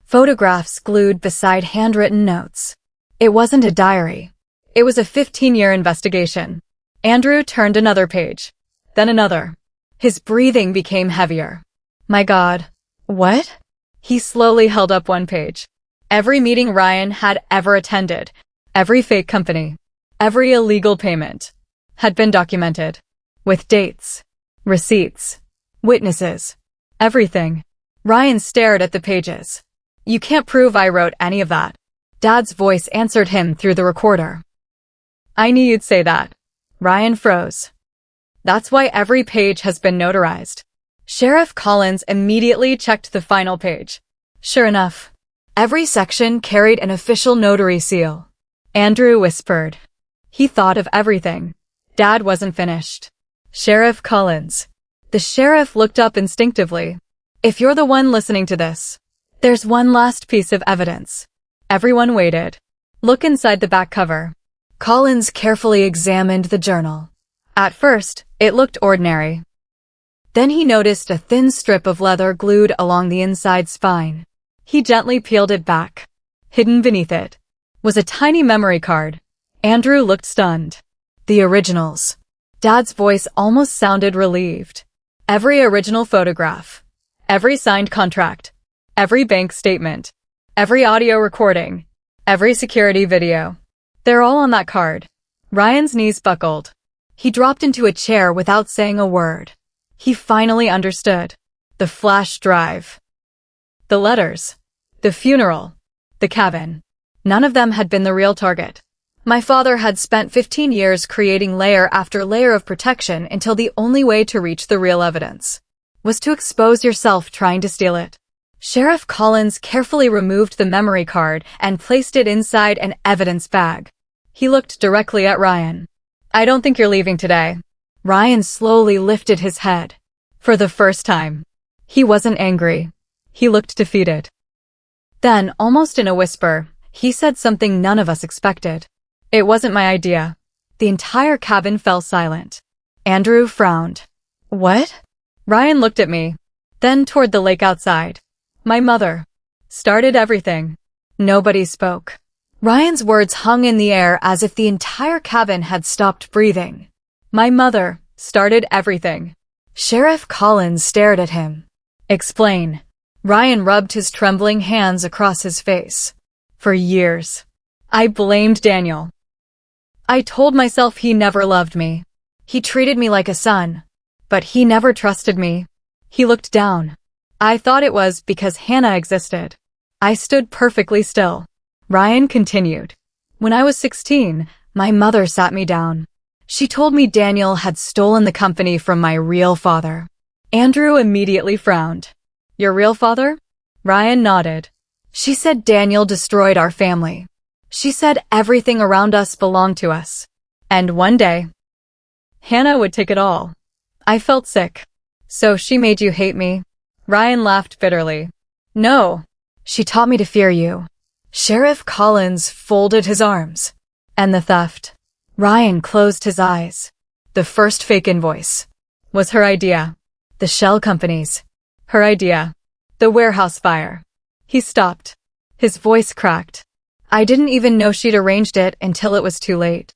Photographs glued beside handwritten notes. It wasn't a diary. It was a 15-year investigation. Andrew turned another page, then another. His breathing became heavier. "My God, what?" He slowly held up one page. Every meeting Ryan had ever attended, every fake company, every illegal payment, had been documented. With dates, receipts, witnesses, everything. Ryan stared at the pages. "You can't prove I wrote any of that." Dad's voice answered him through the recorder. "I knew you'd say that." Ryan froze. "That's why every page has been notarized." Sheriff Collins immediately checked the final page. Sure enough, every section carried an official notary seal. Andrew whispered. He thought of everything. Dad wasn't finished. "Sheriff Collins." The sheriff looked up instinctively. "If you're the one listening to this, there's one last piece of evidence." Everyone waited. "Look inside the back cover." Collins carefully examined the journal. At first, it looked ordinary. Then he noticed a thin strip of leather glued along the inside spine. He gently peeled it back. Hidden beneath it was a tiny memory card. Andrew looked stunned. The originals. Dad's voice almost sounded relieved. Every original photograph. Every signed contract. Every bank statement. Every audio recording. Every security video. They're all on that card. Ryan's knees buckled. He dropped into a chair without saying a word. He finally understood. The flash drive. The letters. The funeral. The cabin. None of them had been the real target. My father had spent 15 years creating layer after layer of protection until the only way to reach the real evidence was to expose yourself trying to steal it. Sheriff Collins carefully removed the memory card and placed it inside an evidence bag. He looked directly at Ryan. I don't think you're leaving today. Ryan slowly lifted his head. For the first time. He wasn't angry. He looked defeated. Then, almost in a whisper, he said something none of us expected. It wasn't my idea. The entire cabin fell silent. Andrew frowned. What? Ryan looked at me, then toward the lake outside. My mother started everything. Nobody spoke. Ryan's words hung in the air as if the entire cabin had stopped breathing. My mother started everything. Sheriff Collins stared at him. Explain. Ryan rubbed his trembling hands across his face. For years, I blamed Daniel. I told myself he never loved me. He treated me like a son. But he never trusted me. He looked down. I thought it was because Hannah existed. I stood perfectly still. Ryan continued. When I was 16, my mother sat me down. She told me Daniel had stolen the company from my real father. Andrew immediately frowned. Your real father? Ryan nodded. She said Daniel destroyed our family. She said everything around us belonged to us. And one day, Hannah would take it all. I felt sick. So she made you hate me? Ryan laughed bitterly. No. She taught me to fear you. Sheriff Collins folded his arms. And the theft. Ryan closed his eyes. The first fake invoice was her idea. The shell companies. Her idea. The warehouse fire. He stopped. His voice cracked. I didn't even know she'd arranged it until it was too late.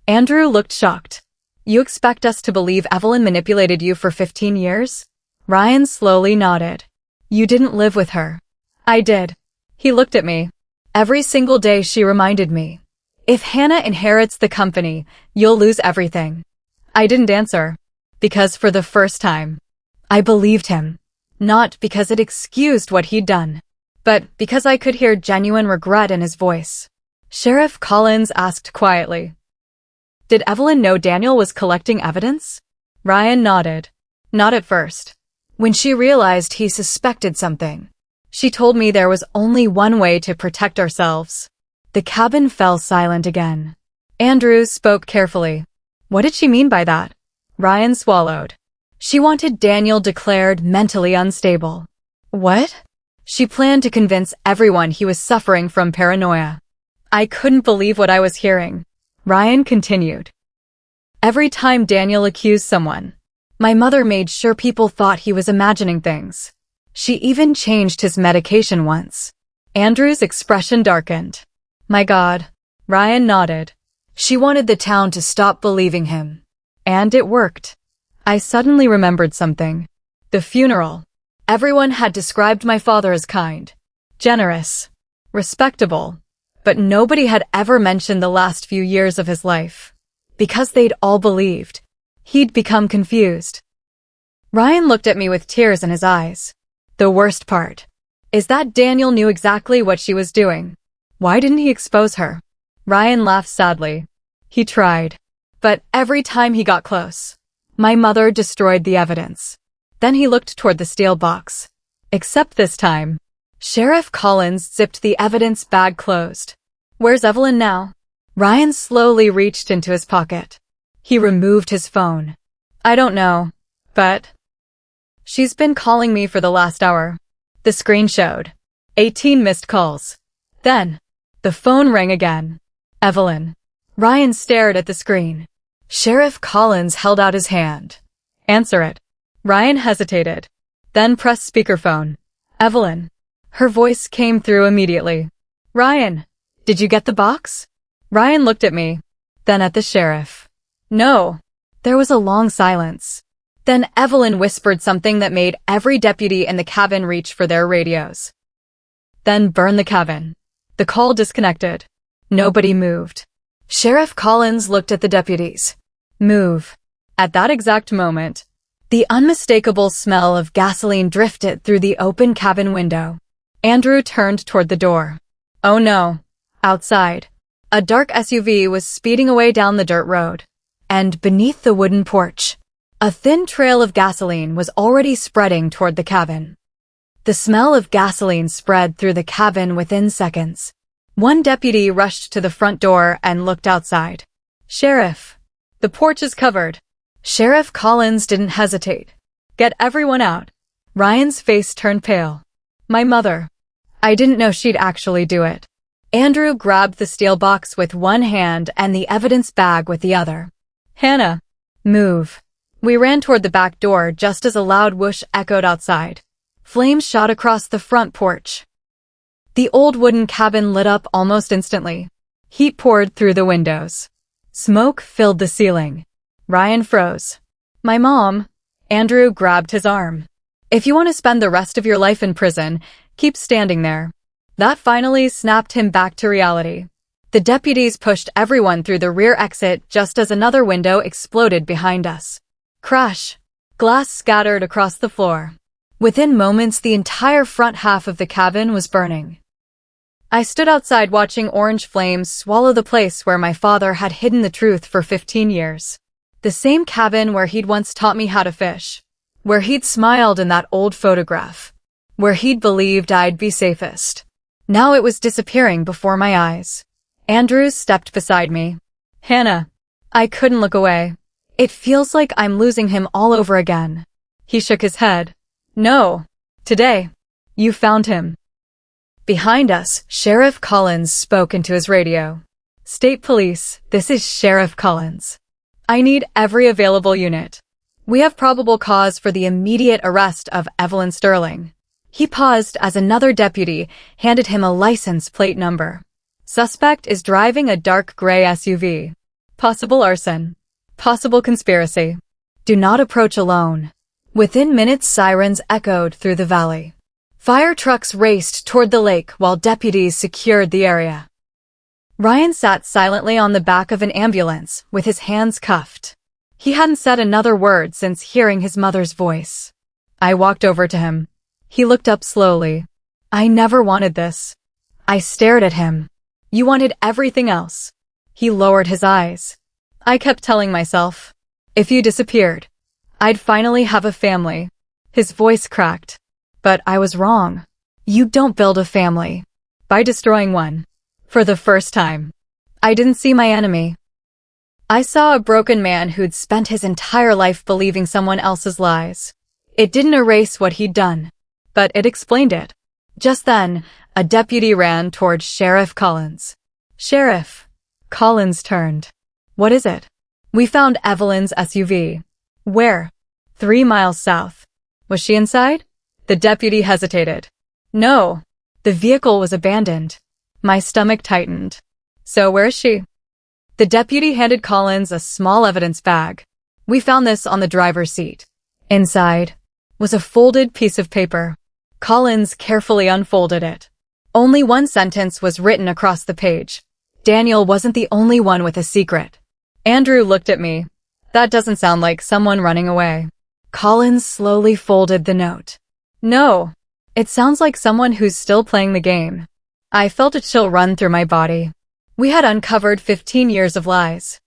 Andrew looked shocked. You expect us to believe Evelyn manipulated you for 15 years? Ryan slowly nodded. You didn't live with her. I did. He looked at me. Every single day she reminded me. If Hannah inherits the company, you'll lose everything. I didn't answer. Because for the first time, I believed him. Not because it excused what he'd done, but because I could hear genuine regret in his voice. Sheriff Collins asked quietly. Did Evelyn know Daniel was collecting evidence? Ryan nodded. Not at first. When she realized he suspected something, she told me there was only one way to protect ourselves. The cabin fell silent again. Andrew spoke carefully. What did she mean by that? Ryan swallowed. She wanted Daniel declared mentally unstable. What? She planned to convince everyone he was suffering from paranoia. I couldn't believe what I was hearing. Ryan continued. Every time Daniel accused someone, my mother made sure people thought he was imagining things. She even changed his medication once. Andrew's expression darkened. My God. Ryan nodded. She wanted the town to stop believing him. And it worked. I suddenly remembered something. The funeral. Everyone had described my father as kind, generous, respectable, but nobody had ever mentioned the last few years of his life. Because they'd all believed he'd become confused. Ryan looked at me with tears in his eyes. The worst part is that Daniel knew exactly what she was doing. Why didn't he expose her? Ryan laughed sadly. He tried. But every time he got close, my mother destroyed the evidence. Then he looked toward the steel box. Except this time, Sheriff Collins zipped the evidence bag closed. Where's Evelyn now? Ryan slowly reached into his pocket. He removed his phone. I don't know, but she's been calling me for the last hour. The screen showed 18 missed calls. Then, the phone rang again. Evelyn. Ryan stared at the screen. Sheriff Collins held out his hand. Answer it. Ryan hesitated, then pressed speakerphone. Evelyn. Her voice came through immediately. Ryan, did you get the box? Ryan looked at me, then at the sheriff. No. There was a long silence. Then Evelyn whispered something that made every deputy in the cabin reach for their radios. Then burn the cabin. The call disconnected. Nobody moved. Sheriff Collins looked at the deputies. Move. At that exact moment, the unmistakable smell of gasoline drifted through the open cabin window. Andrew turned toward the door. Oh no. Outside, a dark SUV was speeding away down the dirt road. And beneath the wooden porch, a thin trail of gasoline was already spreading toward the cabin. The smell of gasoline spread through the cabin within seconds. One deputy rushed to the front door and looked outside. Sheriff, the porch is covered. Sheriff Collins didn't hesitate. Get everyone out. Ryan's face turned pale. My mother. I didn't know she'd actually do it. Andrew grabbed the steel box with one hand and the evidence bag with the other. Hannah, move. We ran toward the back door just as a loud whoosh echoed outside. Flames shot across the front porch. The old wooden cabin lit up almost instantly. Heat poured through the windows. Smoke filled the ceiling. Ryan froze. My mom. Andrew grabbed his arm. If you want to spend the rest of your life in prison, keep standing there. That finally snapped him back to reality. The deputies pushed everyone through the rear exit just as another window exploded behind us. Crash. Glass scattered across the floor. Within moments, the entire front half of the cabin was burning. I stood outside watching orange flames swallow the place where my father had hidden the truth for 15 years. The same cabin where he'd once taught me how to fish. Where he'd smiled in that old photograph. Where he'd believed I'd be safest. Now it was disappearing before my eyes. Andrew stepped beside me. Hannah. I couldn't look away. It feels like I'm losing him all over again. He shook his head. No. Today. You found him. Behind us, Sheriff Collins spoke into his radio. State Police, this is Sheriff Collins. I need every available unit. We have probable cause for the immediate arrest of Evelyn Sterling. He paused as another deputy handed him a license plate number. Suspect is driving a dark gray SUV. Possible arson. Possible conspiracy. Do not approach alone. Within minutes, sirens echoed through the valley. Fire trucks raced toward the lake while deputies secured the area. Ryan sat silently on the back of an ambulance with his hands cuffed. He hadn't said another word since hearing his mother's voice. I walked over to him. He looked up slowly. I never wanted this. I stared at him. You wanted everything else. He lowered his eyes. I kept telling myself, if you disappeared, I'd finally have a family. His voice cracked. But I was wrong. You don't build a family by destroying one. For the first time, I didn't see my enemy. I saw a broken man who'd spent his entire life believing someone else's lies. It didn't erase what he'd done, but it explained it. Just then, a deputy ran toward Sheriff Collins. Sheriff. Collins turned. What is it? We found Evelyn's SUV. Where? 3 miles south. Was she inside? The deputy hesitated. No. The vehicle was abandoned. My stomach tightened. So where is she? The deputy handed Collins a small evidence bag. We found this on the driver's seat. Inside was a folded piece of paper. Collins carefully unfolded it. Only one sentence was written across the page. Daniel wasn't the only one with a secret. Andrew looked at me. That doesn't sound like someone running away. Collins slowly folded the note. No. It sounds like someone who's still playing the game. I felt a chill run through my body. We had uncovered 15 years of lies.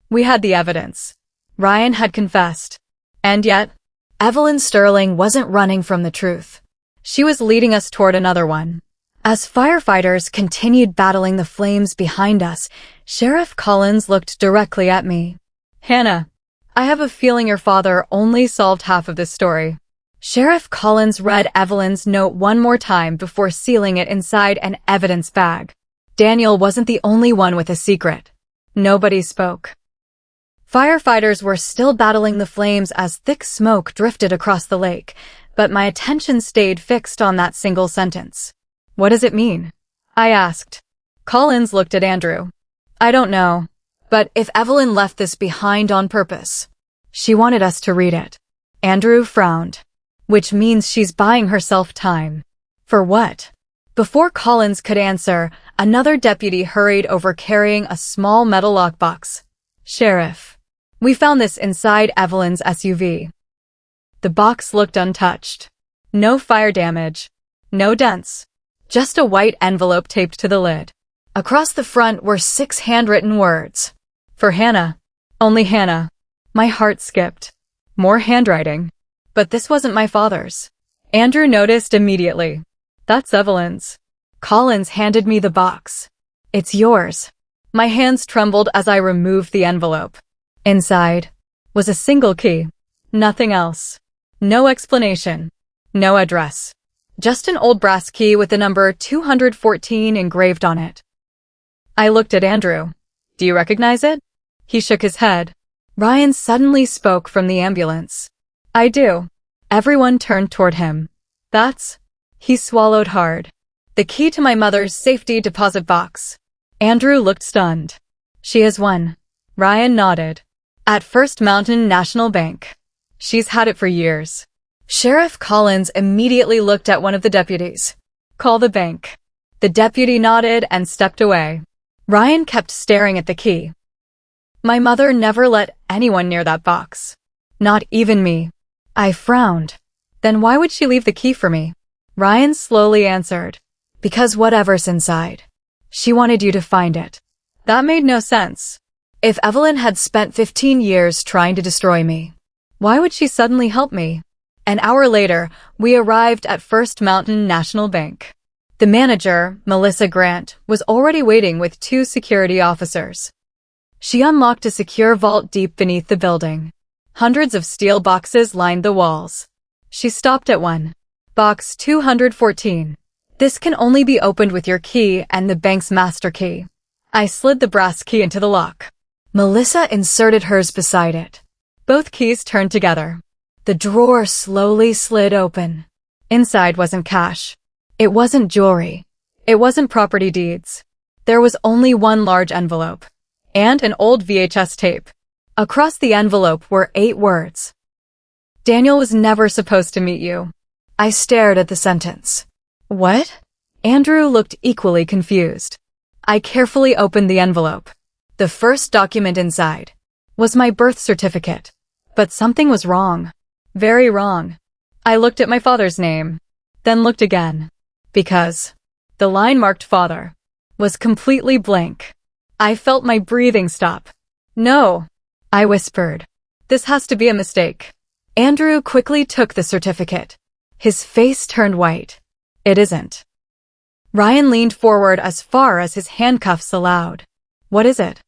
We had the evidence. Ryan had confessed. And yet, Evelyn Sterling wasn't running from the truth. She was leading us toward another one. As firefighters continued battling the flames behind us, Sheriff Collins looked directly at me. Hannah, I have a feeling your father only solved half of this story. Sheriff Collins read Evelyn's note one more time before sealing it inside an evidence bag. Daniel wasn't the only one with a secret. Nobody spoke. Firefighters were still battling the flames as thick smoke drifted across the lake, but my attention stayed fixed on that single sentence. "What does it mean?" I asked. Collins looked at Andrew. "I don't know. But if Evelyn left this behind on purpose, she wanted us to read it." Andrew frowned. "Which means she's buying herself time." "For what?" Before Collins could answer, another deputy hurried over carrying a small metal lockbox. "Sheriff, we found this inside Evelyn's SUV." The box looked untouched. No fire damage. No dents. Just a white envelope taped to the lid. Across the front were 6 handwritten words. "For Hannah. Only Hannah." My heart skipped. More handwriting. But this wasn't my father's. Andrew noticed immediately. "That's Evelyn's." Collins handed me the box. "It's yours." My hands trembled as I removed the envelope. Inside was a single key. Nothing else. No explanation. No address. Just an old brass key with the number 214 engraved on it. I looked at Andrew. "Do you recognize it?" He shook his head. Ryan suddenly spoke from the ambulance. "I do." Everyone turned toward him. "That's..." He swallowed hard. "The key to my mother's safety deposit box." Andrew looked stunned. "She has one." Ryan nodded. "At First Mountain National Bank. She's had it for years." Sheriff Collins immediately looked at one of the deputies. "Call the bank." The deputy nodded and stepped away. Ryan kept staring at the key. My mother never let anyone near that box. Not even me. I frowned. Then why would she leave the key for me? Ryan slowly answered. "Because whatever's inside. She wanted you to find it." That made no sense. If Evelyn had spent 15 years trying to destroy me, why would she suddenly help me? An hour later, we arrived at First Mountain National Bank. The manager, Melissa Grant, was already waiting with 2 security officers. She unlocked a secure vault deep beneath the building. Hundreds of steel boxes lined the walls. She stopped at one. "Box 214. This can only be opened with your key and the bank's master key." I slid the brass key into the lock. Melissa inserted hers beside it. Both keys turned together. The drawer slowly slid open. Inside wasn't cash. It wasn't jewelry. It wasn't property deeds. There was only one large envelope. And an old VHS tape. Across the envelope were 8 words. "Daniel was never supposed to meet you." I stared at the sentence. "What?" Andrew looked equally confused. I carefully opened the envelope. The first document inside was my birth certificate. But something was wrong. Very wrong. I looked at my father's name, then looked again. Because the line marked father was completely blank. I felt my breathing stop. "No," I whispered. "This has to be a mistake." Andrew quickly took the certificate. His face turned white. "It isn't." Ryan leaned forward as far as his handcuffs allowed. "What is it?"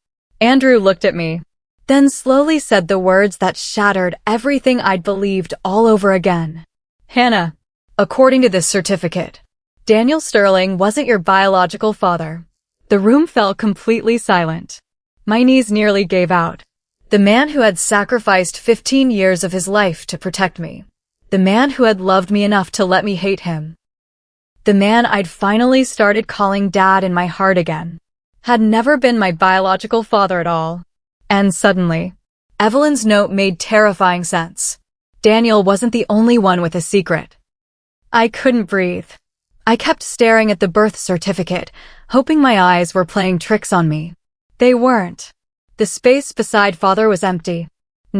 Andrew looked at me, then slowly said the words that shattered everything I'd believed all over again. "Hannah, according to this certificate, Daniel Sterling wasn't your biological father." The room fell completely silent. My knees nearly gave out. The man who had sacrificed 15 years of his life to protect me. The man who had loved me enough to let me hate him. The man I'd finally started calling Dad in my heart again. Had never been my biological father at all. And suddenly, Evelyn's note made terrifying sense. Daniel wasn't the only one with a secret. I couldn't breathe. I kept staring at the birth certificate, hoping my eyes were playing tricks on me. They weren't. The space beside father was empty.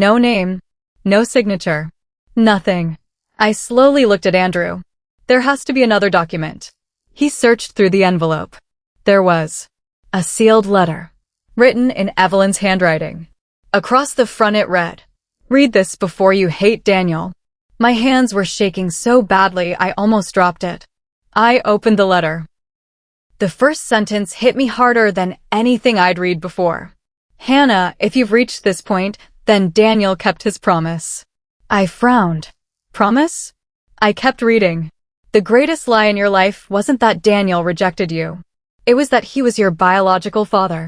No name. No signature. Nothing. I slowly looked at Andrew. "There has to be another document." He searched through the envelope. There was a sealed letter, written in Evelyn's handwriting. Across the front it read, "Read this before you hate Daniel." My hands were shaking so badly I almost dropped it. I opened the letter. The first sentence hit me harder than anything I'd read before. "Hannah, if you've reached this point, then Daniel kept his promise." I frowned. "Promise?" I kept reading. "The greatest lie in your life wasn't that Daniel rejected you. It was that he was your biological father."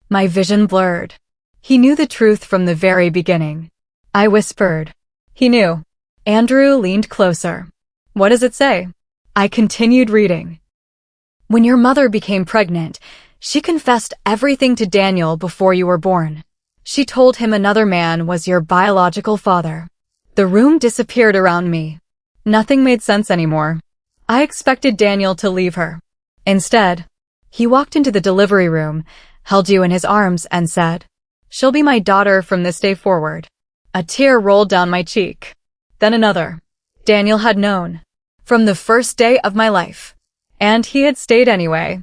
My vision blurred. He knew the truth from the very beginning. I whispered. He knew. Andrew leaned closer. What does it say? I continued reading. When your mother became pregnant, she confessed everything to Daniel before you were born. She told him another man was your biological father. The room disappeared around me. Nothing made sense anymore. I expected Daniel to leave her. Instead, he walked into the delivery room, held you in his arms, and said, "She'll be my daughter from this day forward." A tear rolled down my cheek. Then another. Daniel had known. From the first day of my life. And he had stayed anyway.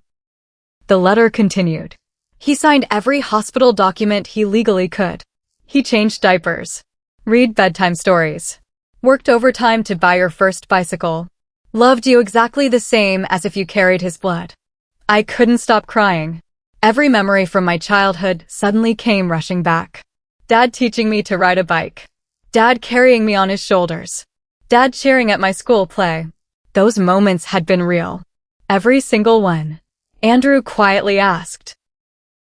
The letter continued. He signed every hospital document he legally could. He changed diapers. Read bedtime stories. Worked overtime to buy your first bicycle. Loved you exactly the same as if you carried his blood. I couldn't stop crying. Every memory from my childhood suddenly came rushing back. Dad teaching me to ride a bike. Dad carrying me on his shoulders. Dad cheering at my school play. Those moments had been real. Every single one. Andrew quietly asked,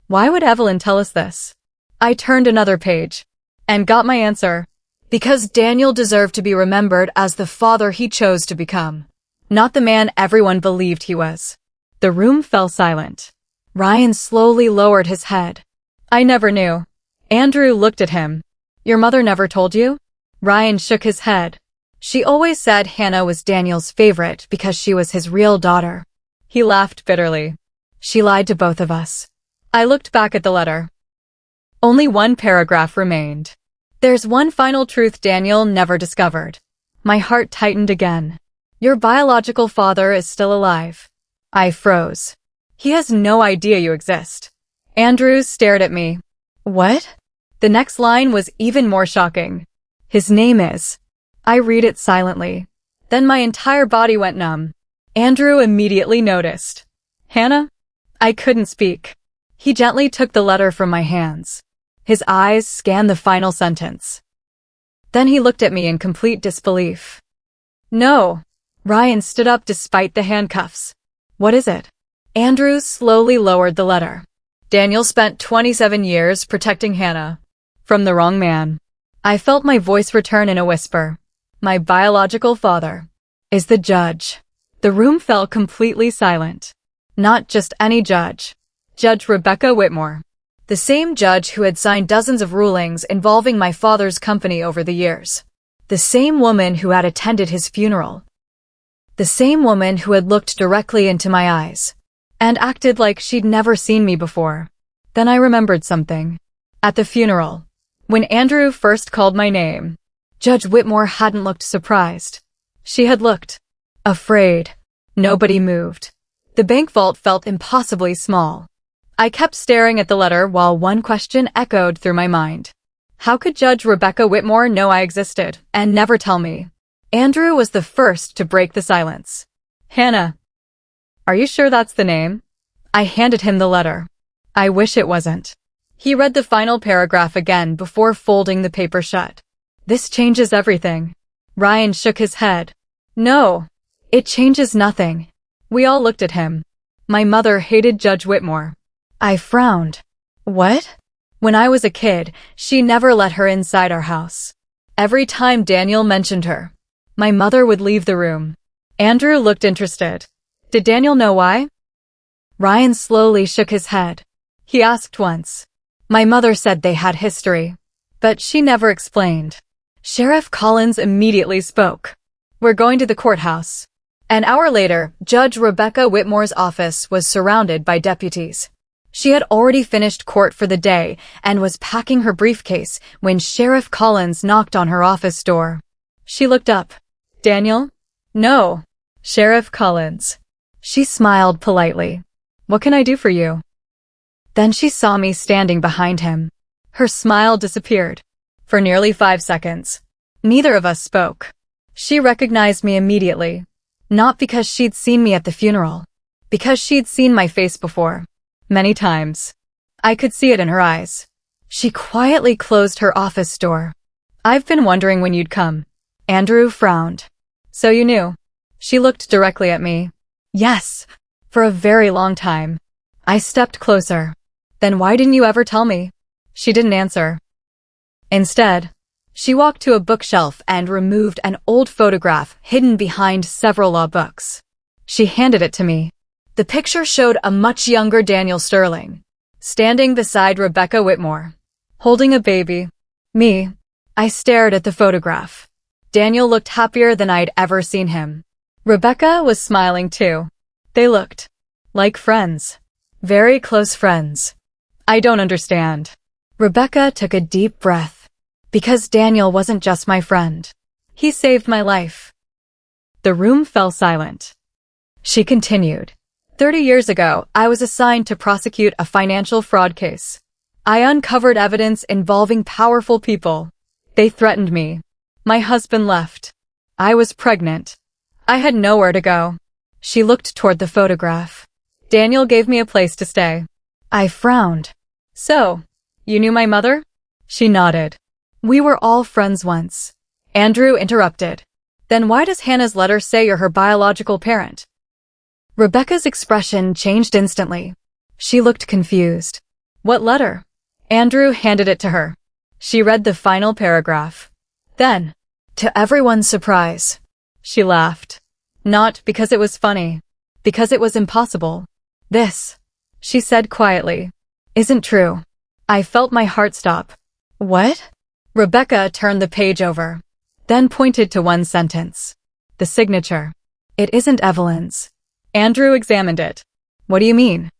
"Why would Evelyn tell us this?" I turned another page and got my answer. Because Daniel deserved to be remembered as the father he chose to become, not the man everyone believed he was. The room fell silent. Ryan slowly lowered his head. I never knew. Andrew looked at him. Your mother never told you? Ryan shook his head. She always said Hannah was Daniel's favorite because she was his real daughter. He laughed bitterly. She lied to both of us. I looked back at the letter. Only one paragraph remained. There's one final truth Daniel never discovered. My heart tightened again. Your biological father is still alive. I froze. He has no idea you exist. Andrew stared at me. What? The next line was even more shocking. His name is. I read it silently. Then my entire body went numb. Andrew immediately noticed. Hannah? I couldn't speak. He gently took the letter from my hands. His eyes scanned the final sentence. Then he looked at me in complete disbelief. No. Ryan stood up despite the handcuffs. What is it? Andrew slowly lowered the letter. Daniel spent 27 years protecting Hannah from the wrong man. I felt my voice return in a whisper. My biological father is the judge. The room fell completely silent. Not just any judge. Judge Rebecca Whitmore. The same judge who had signed dozens of rulings involving my father's company over the years. The same woman who had attended his funeral. The same woman who had looked directly into my eyes and acted like she'd never seen me before. Then I remembered something. At the funeral, when Andrew first called my name, Judge Whitmore hadn't looked surprised. She had looked afraid. Nobody moved. The bank vault felt impossibly small. I kept staring at the letter while one question echoed through my mind. How could Judge Rebecca Whitmore know I existed and never tell me? Andrew was the first to break the silence. Hannah. Are you sure that's the name? I handed him the letter. I wish it wasn't. He read the final paragraph again before folding the paper shut. This changes everything. Ryan shook his head. No, it changes nothing. We all looked at him. My mother hated Judge Whitmore. I frowned. What? When I was a kid, she never let her inside our house. Every time Daniel mentioned her, my mother would leave the room. Andrew looked interested. Did Daniel know why? Ryan slowly shook his head. He asked once. My mother said they had history, but she never explained. Sheriff Collins immediately spoke. We're going to the courthouse. An hour later, Judge Rebecca Whitmore's office was surrounded by deputies. She had already finished court for the day and was packing her briefcase when Sheriff Collins knocked on her office door. She looked up. Daniel? No. Sheriff Collins. She smiled politely. What can I do for you? Then she saw me standing behind him. Her smile disappeared. For nearly 5 seconds, neither of us spoke. She recognized me immediately. Not because she'd seen me at the funeral. Because she'd seen my face before. Many times. I could see it in her eyes. She quietly closed her office door. I've been wondering when you'd come. Andrew frowned. So you knew. She looked directly at me. Yes. For a very long time. I stepped closer. Then why didn't you ever tell me? She didn't answer. Instead, she walked to a bookshelf and removed an old photograph hidden behind several law books. She handed it to me. The picture showed a much younger Daniel Sterling, standing beside Rebecca Whitmore, holding a baby. Me. I stared at the photograph. Daniel looked happier than I'd ever seen him. Rebecca was smiling too. They looked like friends. Very close friends. I don't understand. Rebecca took a deep breath. Because Daniel wasn't just my friend. He saved my life. The room fell silent. She continued. 30 years ago, I was assigned to prosecute a financial fraud case. I uncovered evidence involving powerful people. They threatened me. My husband left. I was pregnant. I had nowhere to go. She looked toward the photograph. Daniel gave me a place to stay. I frowned. So, you knew my mother? She nodded. We were all friends once. Andrew interrupted. Then why does Hannah's letter say you're her biological parent? Rebecca's expression changed instantly. She looked confused. What letter? Andrew handed it to her. She read the final paragraph. Then, to everyone's surprise, she laughed. Not because it was funny, because it was impossible. This, she said quietly, isn't true. I felt my heart stop. What? Rebecca turned the page over, then pointed to one sentence. The signature. It isn't Evelyn's. Andrew examined it. What do you mean?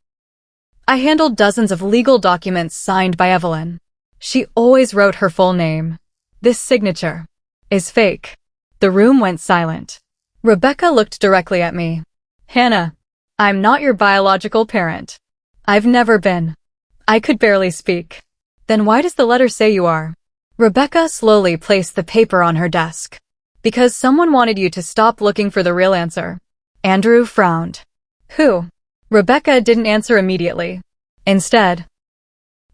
I handled dozens of legal documents signed by Evelyn. She always wrote her full name. This signature is fake. The room went silent. Rebecca looked directly at me. Hannah, I'm not your biological parent. I've never been. I could barely speak. Then why does the letter say you are? Rebecca slowly placed the paper on her desk. Because someone wanted you to stop looking for the real answer. Andrew frowned. Who? Rebecca didn't answer immediately. Instead,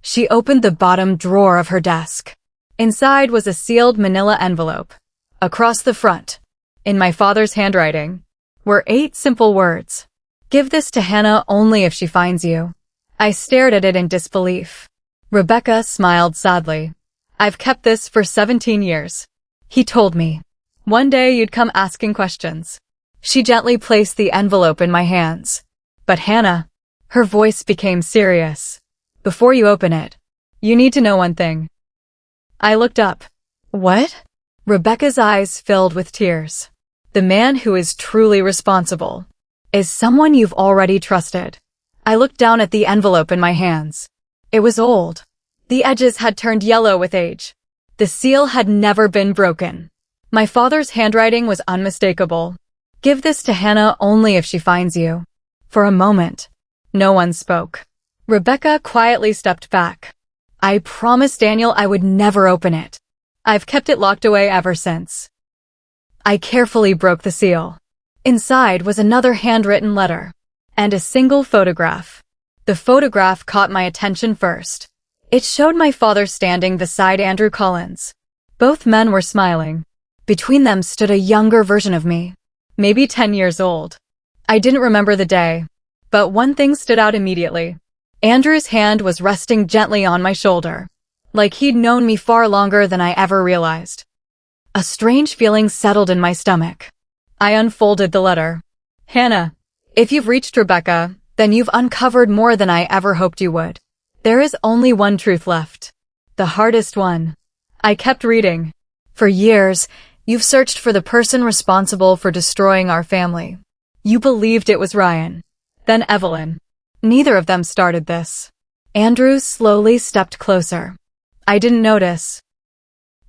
she opened the bottom drawer of her desk. Inside was a sealed manila envelope. Across the front, in my father's handwriting, were 8 simple words. Give this to Hannah only if she finds you. I stared at it in disbelief. Rebecca smiled sadly. I've kept this for 17 years. He told me. One day you'd come asking questions. She gently placed the envelope in my hands. But Hannah, her voice became serious. Before you open it, you need to know one thing. I looked up. What? Rebecca's eyes filled with tears. The man who is truly responsible is someone you've already trusted. I looked down at the envelope in my hands. It was old. The edges had turned yellow with age. The seal had never been broken. My father's handwriting was unmistakable. Give this to Hannah only if she finds you. For a moment, no one spoke. Rebecca quietly stepped back. I promised Daniel I would never open it. I've kept it locked away ever since. I carefully broke the seal. Inside was another handwritten letter and a single photograph. The photograph caught my attention first. It showed my father standing beside Andrew Collins. Both men were smiling. Between them stood a younger version of me, maybe 10 years old. I didn't remember the day, but one thing stood out immediately. Andrew's hand was resting gently on my shoulder, like he'd known me far longer than I ever realized. A strange feeling settled in my stomach. I unfolded the letter. Hannah, if you've reached Rebecca, then you've uncovered more than I ever hoped you would. There is only one truth left. The hardest one. I kept reading. For years, you've searched for the person responsible for destroying our family. You believed it was Ryan. Then Evelyn. Neither of them started this. Andrew slowly stepped closer. I didn't notice.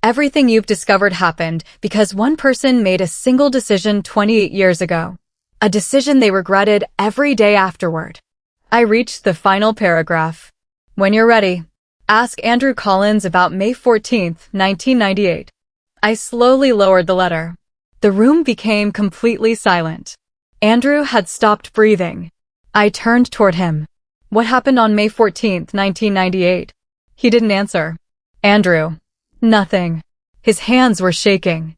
Everything you've discovered happened because one person made a single decision 28 years ago. A decision they regretted every day afterward. I reached the final paragraph. When you're ready, ask Andrew Collins about May 14th, 1998. I slowly lowered the letter. The room became completely silent. Andrew had stopped breathing. I turned toward him. What happened on May 14th, 1998? He didn't answer. Andrew. Nothing. His hands were shaking.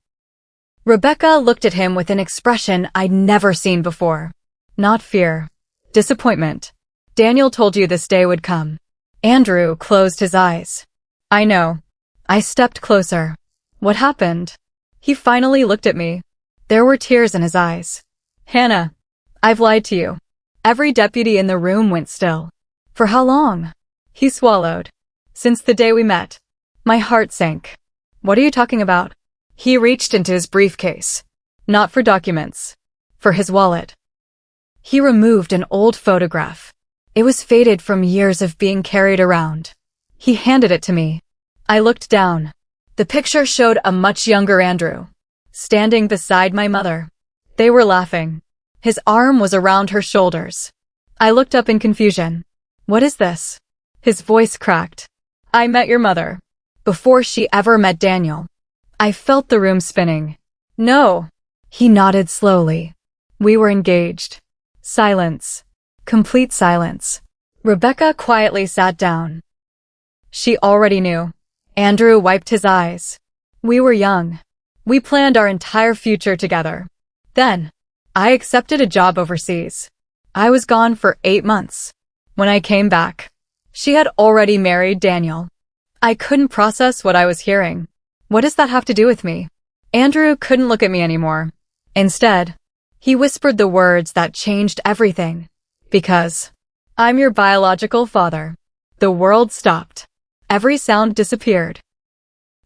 Rebecca looked at him with an expression I'd never seen before. Not fear. Disappointment. Daniel told you this day would come. Andrew closed his eyes. I know. I stepped closer. What happened? He finally looked at me. There were tears in his eyes. Hannah, I've lied to you. Every deputy in the room went still. For how long? He swallowed. Since the day we met. My heart sank. What are you talking about? He reached into his briefcase. Not for documents. For his wallet. He removed an old photograph. It was faded from years of being carried around. He handed it to me. I looked down. The picture showed a much younger Andrew, standing beside my mother. They were laughing. His arm was around her shoulders. I looked up in confusion. What is this? His voice cracked. I met your mother. Before she ever met Daniel. I felt the room spinning. No. He nodded slowly. We were engaged. Silence. Complete silence. Rebecca quietly sat down. She already knew. Andrew wiped his eyes. We were young. We planned our entire future together. Then, I accepted a job overseas. I was gone for 8 months. When I came back, she had already married Daniel. I couldn't process what I was hearing. What does that have to do with me? Andrew couldn't look at me anymore. Instead, he whispered the words that changed everything. Because I'm your biological father. The world stopped. Every sound disappeared.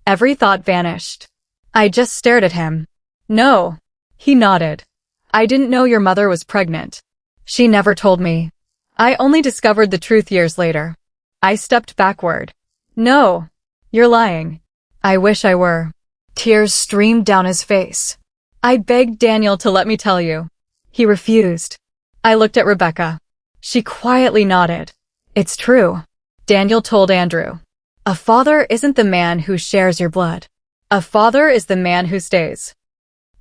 Every thought vanished. I just stared at him. No. He nodded. I didn't know your mother was pregnant. She never told me. I only discovered the truth years later. I stepped backward. No. You're lying. I wish I were. Tears streamed down his face. I begged Daniel to let me tell you. He refused. I looked at Rebecca. She quietly nodded. It's true. Daniel told Andrew. A father isn't the man who shares your blood. A father is the man who stays.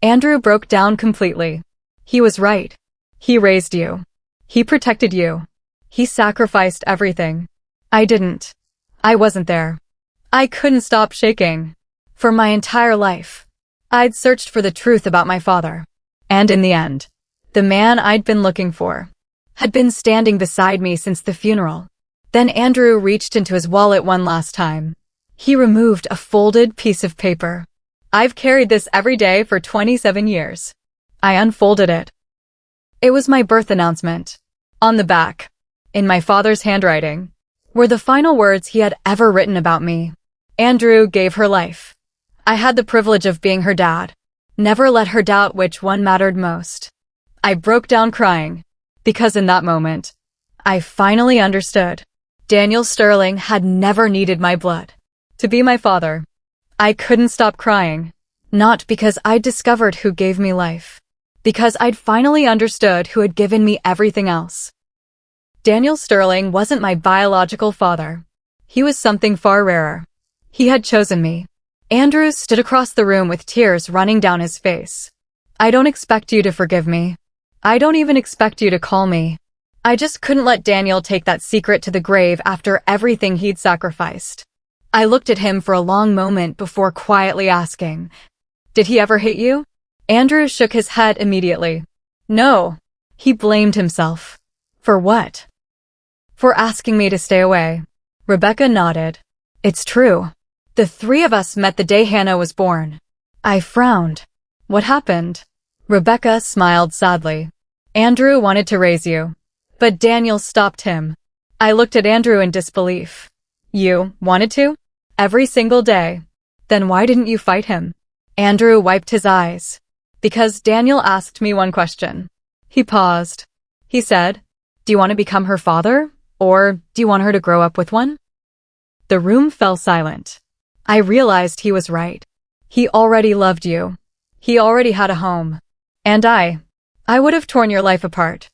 Andrew broke down completely. He was right. He raised you. He protected you. He sacrificed everything. I didn't. I wasn't there. I couldn't stop shaking. For my entire life, I'd searched for the truth about my father. And in the end, the man I'd been looking for had been standing beside me since the funeral. Then Andrew reached into his wallet one last time. He removed a folded piece of paper. I've carried this every day for 27 years. I unfolded it. It was my birth announcement. On the back, in my father's handwriting, were the final words he had ever written about me. Andrew gave her life. I had the privilege of being her dad. Never let her doubt which one mattered most. I broke down crying, because in that moment, I finally understood. Daniel Sterling had never needed my blood to be my father. I couldn't stop crying, not because I'd discovered who gave me life, because I'd finally understood who had given me everything else. Daniel Sterling wasn't my biological father. He was something far rarer. He had chosen me. Andrew stood across the room with tears running down his face. I don't expect you to forgive me. I don't even expect you to call me. I just couldn't let Daniel take that secret to the grave after everything he'd sacrificed. I looked at him for a long moment before quietly asking, did he ever hit you? Andrew shook his head immediately. No. He blamed himself. For what? For asking me to stay away. Rebecca nodded. It's true. The 3 of us met the day Hannah was born. I frowned. What happened? Rebecca smiled sadly. Andrew wanted to raise you. But Daniel stopped him. I looked at Andrew in disbelief. You wanted to? Every single day. Then why didn't you fight him? Andrew wiped his eyes. Because Daniel asked me one question. He paused. He said, do you want to become her father? Or do you want her to grow up with one? The room fell silent. I realized he was right. He already loved you. He already had a home. And I would have torn your life apart.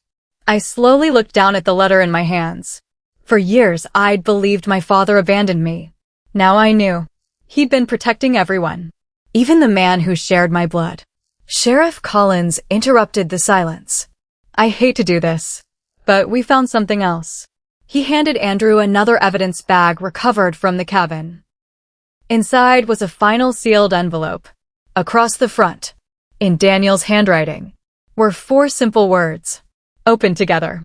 I slowly looked down at the letter in my hands. For years, I'd believed my father abandoned me. Now I knew. He'd been protecting everyone. Even the man who shared my blood. Sheriff Collins interrupted the silence. I hate to do this, but we found something else. He handed Andrew another evidence bag recovered from the cabin. Inside was a final sealed envelope. Across the front, in Daniel's handwriting, were 4 simple words. Open together.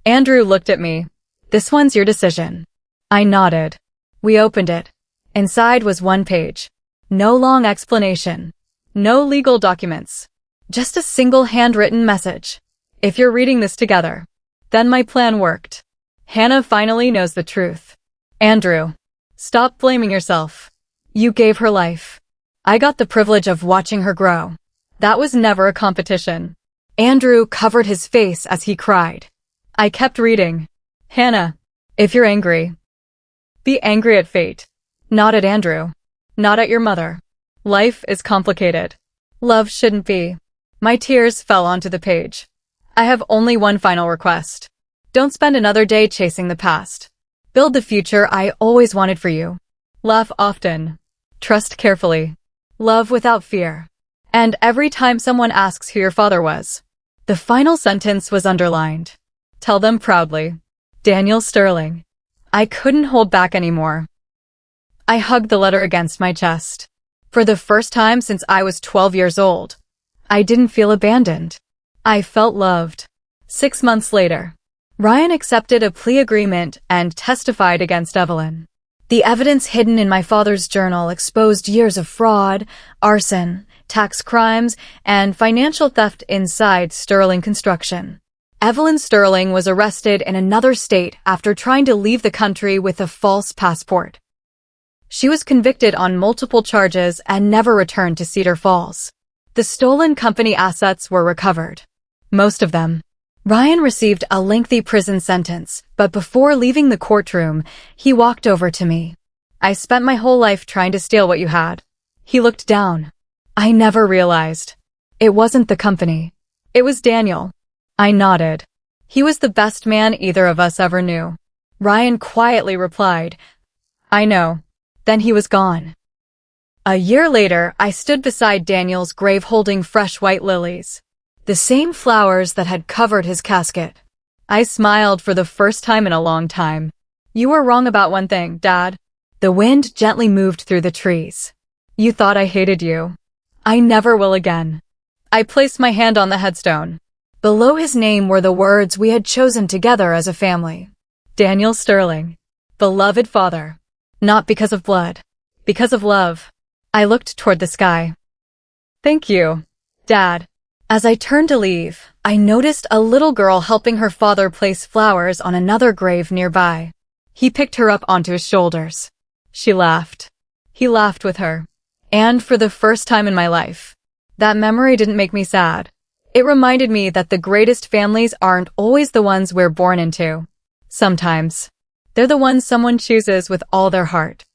Andrew looked at me. This one's your decision. I nodded. We opened it. Inside was one page. No long explanation. No legal documents. Just a single handwritten message. If you're reading this together, then my plan worked. Hannah finally knows the truth. Andrew, stop blaming yourself. You gave her life. I got the privilege of watching her grow. That was never a competition. Andrew covered his face as he cried. I kept reading. Hannah, if you're angry, be angry at fate. Not at Andrew. Not at your mother. Life is complicated. Love shouldn't be. My tears fell onto the page. I have only one final request. Don't spend another day chasing the past. Build the future I always wanted for you. Laugh often. Trust carefully. Love without fear. And every time someone asks who your father was, the final sentence was underlined. Tell them proudly. Daniel Sterling. I couldn't hold back anymore. I hugged the letter against my chest. For the first time since I was 12 years old, I didn't feel abandoned. I felt loved. 6 months later, Ryan accepted a plea agreement and testified against Evelyn. The evidence hidden in my father's journal exposed years of fraud, arson, tax crimes, and financial theft inside Sterling Construction. Evelyn Sterling was arrested in another state after trying to leave the country with a false passport. She was convicted on multiple charges and never returned to Cedar Falls. The stolen company assets were recovered. Most of them. Ryan received a lengthy prison sentence, but before leaving the courtroom, he walked over to me. I spent my whole life trying to steal what you had. He looked down. I never realized. It wasn't the company. It was Daniel. I nodded. He was the best man either of us ever knew. Ryan quietly replied, I know. Then he was gone. A year later, I stood beside Daniel's grave holding fresh white lilies. The same flowers that had covered his casket. I smiled for the first time in a long time. You were wrong about one thing, Dad. The wind gently moved through the trees. You thought I hated you. I never will again. I placed my hand on the headstone. Below his name were the words we had chosen together as a family. Daniel Sterling. Beloved father. Not because of blood. Because of love. I looked toward the sky. Thank you, Dad. As I turned to leave, I noticed a little girl helping her father place flowers on another grave nearby. He picked her up onto his shoulders. She laughed. He laughed with her. And for the first time in my life, that memory didn't make me sad. It reminded me that the greatest families aren't always the ones we're born into. Sometimes, they're the ones someone chooses with all their heart.